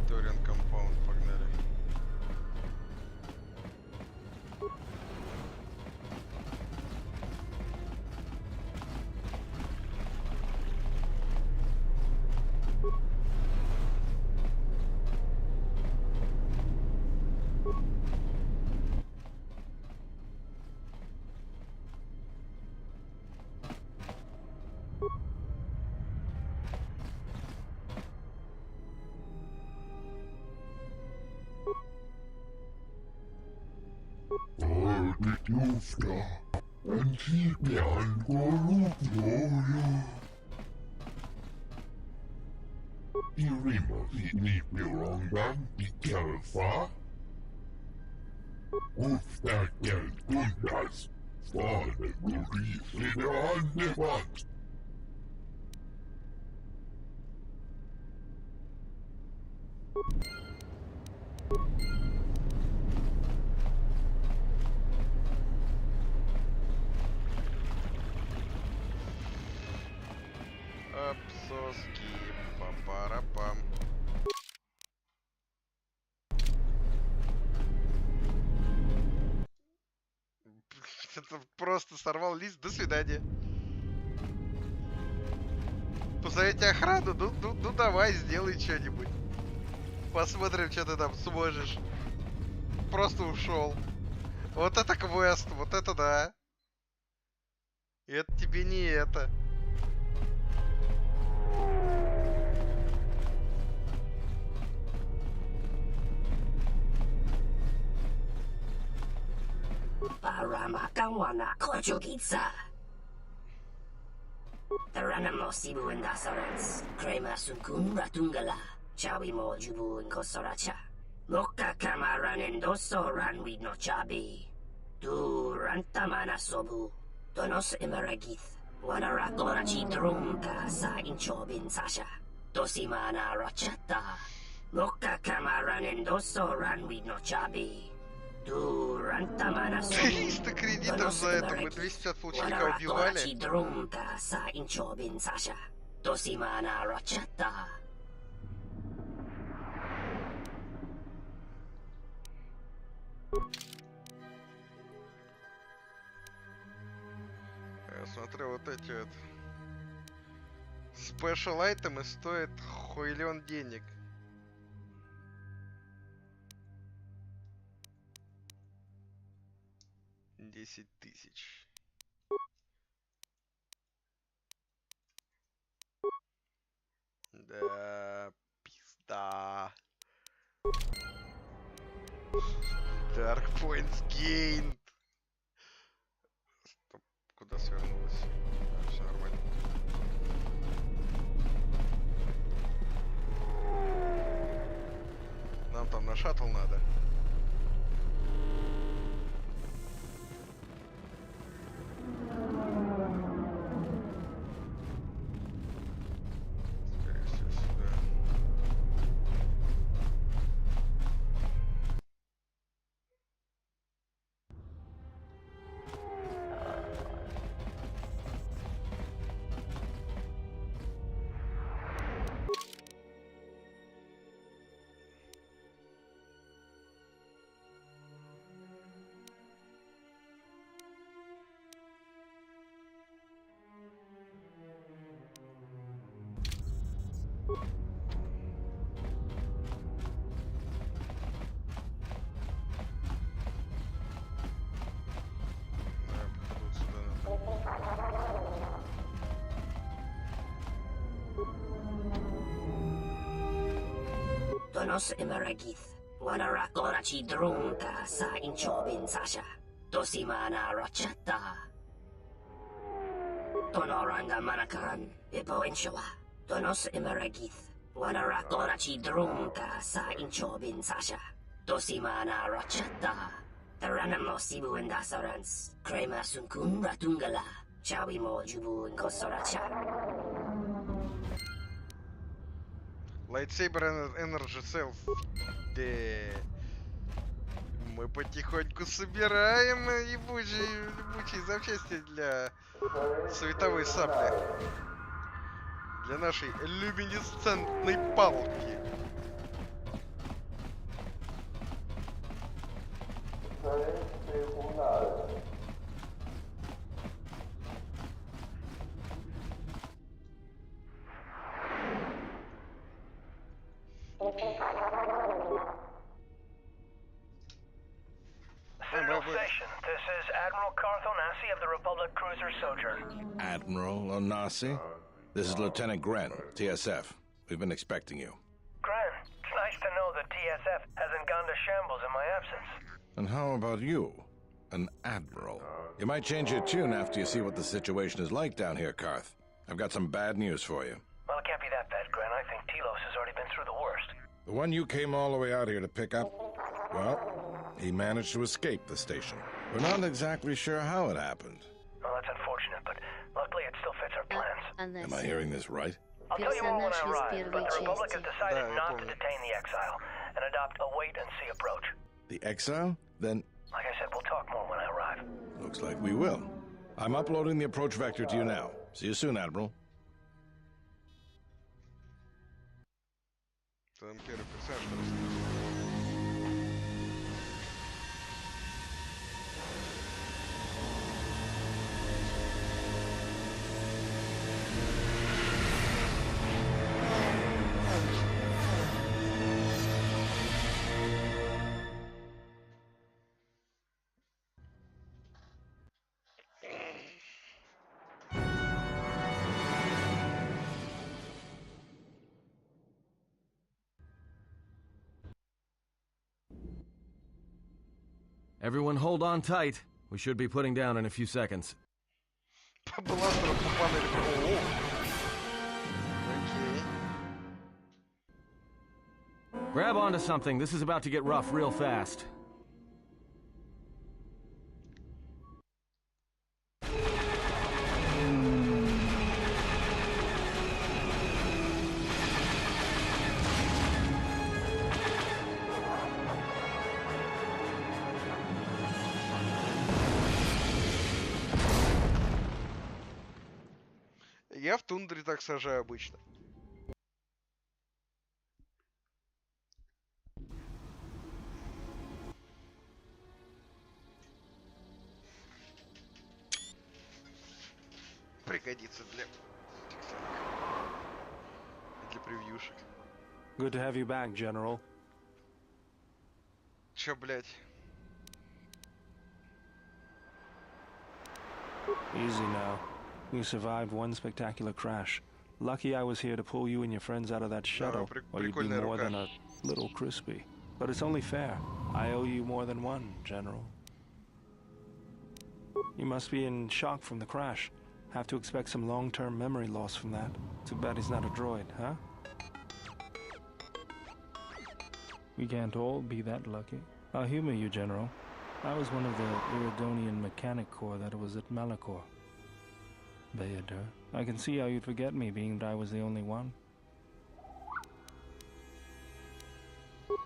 Speaker 2: Торин компаунд, погнали. Обсоски, папарапам. Это просто сорвал лист. До свидания. Позовите охрану. Ну давай, сделай что-нибудь. Посмотрим, что ты там сможешь. Просто ушел. Вот это квест, вот это да. Это тебе не это.
Speaker 7: Paramakawana Kojugitsa. Taranamo Sibuan Dasarans, Krema Sunkun Ratungala, Chawi Mo Jubu and Kosoracha. Moka Kamaran and Dosoran with no chabi. Du Rantamana Sobu, Donos Emeragith, Wanarakorachi Drumka Sa Inchobin Sasha, Dosimana Rachata. Moka Kamaran and Dosoran with no chabi.
Speaker 2: 300 кредитов за это. Мы 250 получника убивали. Я смотрю, вот эти вот спешл айтемы стоят хуйлён денег. $10 тысяч. Да, пизда. Dark Points Gained. Стоп, куда свернулась? Все нормально. Нам там на шаттл надо.
Speaker 7: Tonos Emeragith. Wanarakorachi Drunta sa Inchobin Sasha. Tosimana Rachata. Tonoranga Manakan. Epo Inshoa. Tonos Emeragith. Wanarakorachi Drunta sa Inchobin Sasha. Tosimana Rachata. Taranamo Sibu and Dasarans. Krema Sunkun Ratungala. Chawi Mo Jubu and Kosoracha.
Speaker 2: Lightsaber Energy Cell. Мы потихоньку собираем ебучие запчасти для световой сапли. Для нашей люминесцентной палки.
Speaker 12: Central Station, this is Admiral Karth Onasi of the Republic Cruiser Sojourn.
Speaker 8: Admiral Onasi? This is Lieutenant Gren, TSF. We've been expecting you.
Speaker 12: Gren, it's nice to know the TSF hasn't gone to shambles in my absence.
Speaker 8: And how about you? An Admiral. You might change your tune after you see what the situation is like down here, Karth. I've got some bad news for you.
Speaker 12: Well, it can't be that bad, Gren. I think Telos has already been through the worst.
Speaker 8: The one you came all the way out here to pick up? Well, he managed to escape the station. We're not exactly sure how it happened.
Speaker 12: Well, that's unfortunate, but luckily it still fits our plans.
Speaker 8: Am I hearing this right?
Speaker 12: I'll tell you more when I arrive, but the Republic has decided not to detain the exile and adopt a wait-and-see approach.
Speaker 8: The exile? Then...
Speaker 12: Like I said, we'll talk more when I arrive.
Speaker 8: Looks like we will. I'm uploading the approach vector to you now. See you soon, Admiral.
Speaker 2: Там первый персонаж.
Speaker 1: Everyone hold on tight. We should be putting down in a few seconds. Grab onto something. This is about to get rough real fast.
Speaker 2: Я в тундре так сажаю обычно. Пригодится для превьюшек.
Speaker 21: Good to have you back, General.
Speaker 2: Чё, блядь?
Speaker 21: Easy now. You survived one spectacular crash. Lucky I was here to pull you and your friends out of that shuttle, or you'd be more than a little crispy. But it's only fair. I owe you more than one, General. You must be in shock from the crash. Have to expect some long-term memory loss from that. Too bad he's not a droid, huh? We can't all be that lucky. I'll humor you, General. I was one of the Iridonian Mechanic Corps that was at Malachor. Bayadur, I can see how you'd forget me, being that I was the only one.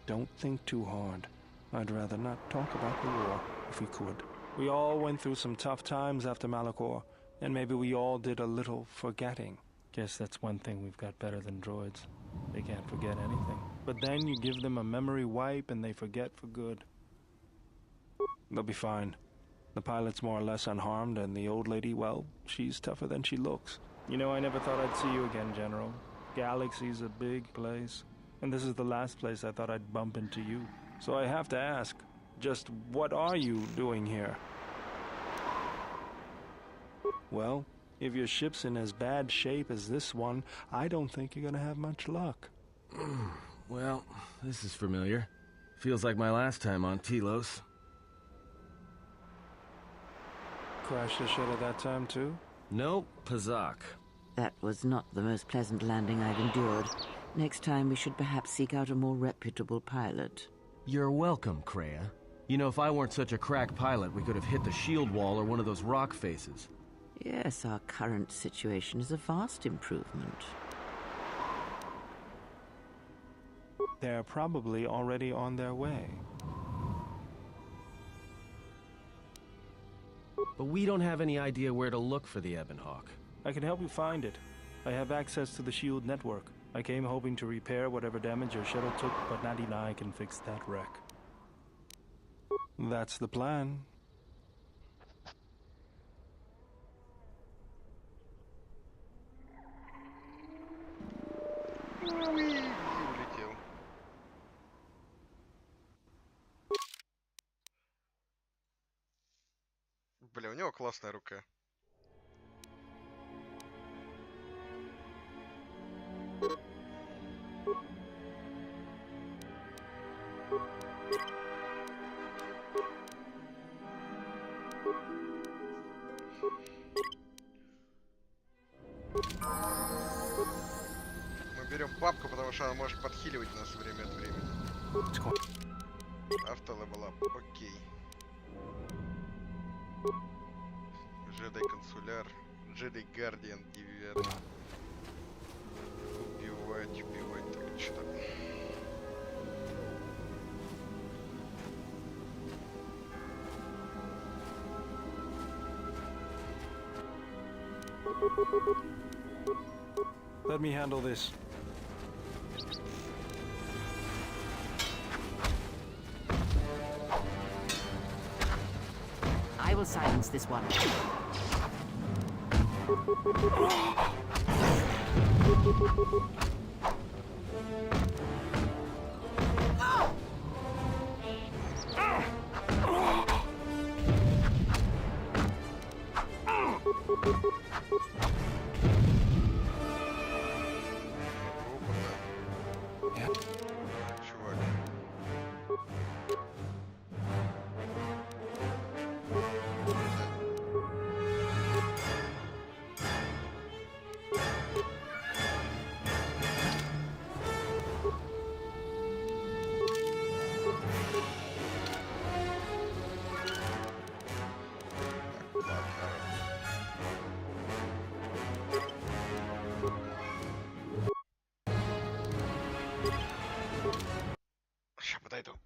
Speaker 21: Don't think too hard. I'd rather not talk about the war, if we could. We all went through some tough times after Malachor, and maybe we all did a little forgetting. Guess that's one thing we've got better than droids. They can't forget anything. But then you give them a memory wipe and they forget for good. They'll be fine. The pilot's more or less unharmed, and the old lady, well, she's tougher than she looks. You know, I never thought I'd see you again, General. Galaxy's a big place, and this is the last place I thought I'd bump into you. So I have to ask, just what are you doing here? Well, if your ship's in as bad shape as this one, I don't think you're gonna have much luck.
Speaker 1: Well, this is familiar. Feels like my last time on Telos.
Speaker 21: Crashed the shuttle that time too?
Speaker 1: Nope, Pazak.
Speaker 11: That was not the most pleasant landing I've endured. Next time we should perhaps seek out a more reputable pilot.
Speaker 1: You're welcome, Kreia. You know, if I weren't such a crack pilot, we could have hit the shield wall or one of those rock faces.
Speaker 11: Yes, our current situation is a vast improvement.
Speaker 21: They're probably already on their way.
Speaker 1: But we don't have any idea where to look for the Ebonhawk.
Speaker 21: I can help you find it. I have access to the shield network. I came hoping to repair whatever damage your shuttle took, but not even I can fix that wreck. That's the plan.
Speaker 2: Улетел. Бля, у него классная рука. Мы берем папку, потому что она может подхиливать нас время от времени. Автолевелап, окей. Джедай консуляр, Джедай Гардиан, Девиат. Убивать, так что.
Speaker 21: Let me handle this.
Speaker 11: I will silence this one.
Speaker 2: Чувак. Сейчас подойду.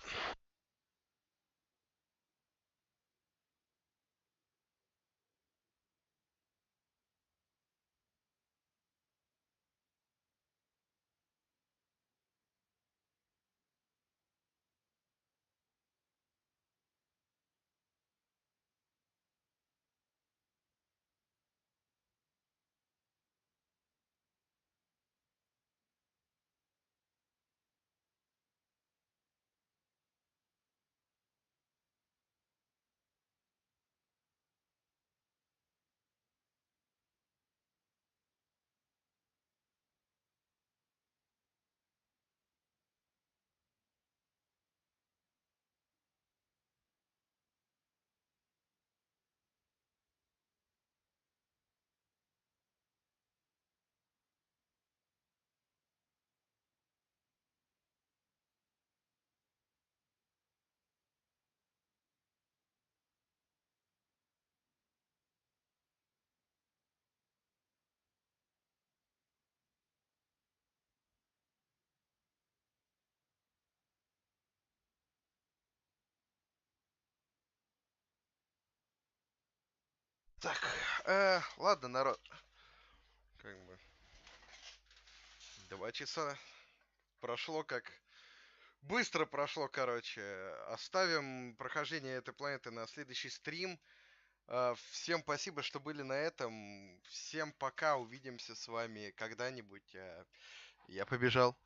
Speaker 2: Так, ладно, народ. Как бы 2 часа прошло, как быстро прошло, короче. Оставим прохождение этой планеты на следующий стрим. Всем спасибо, что были на этом. Всем пока, увидимся с вами когда-нибудь. Я побежал.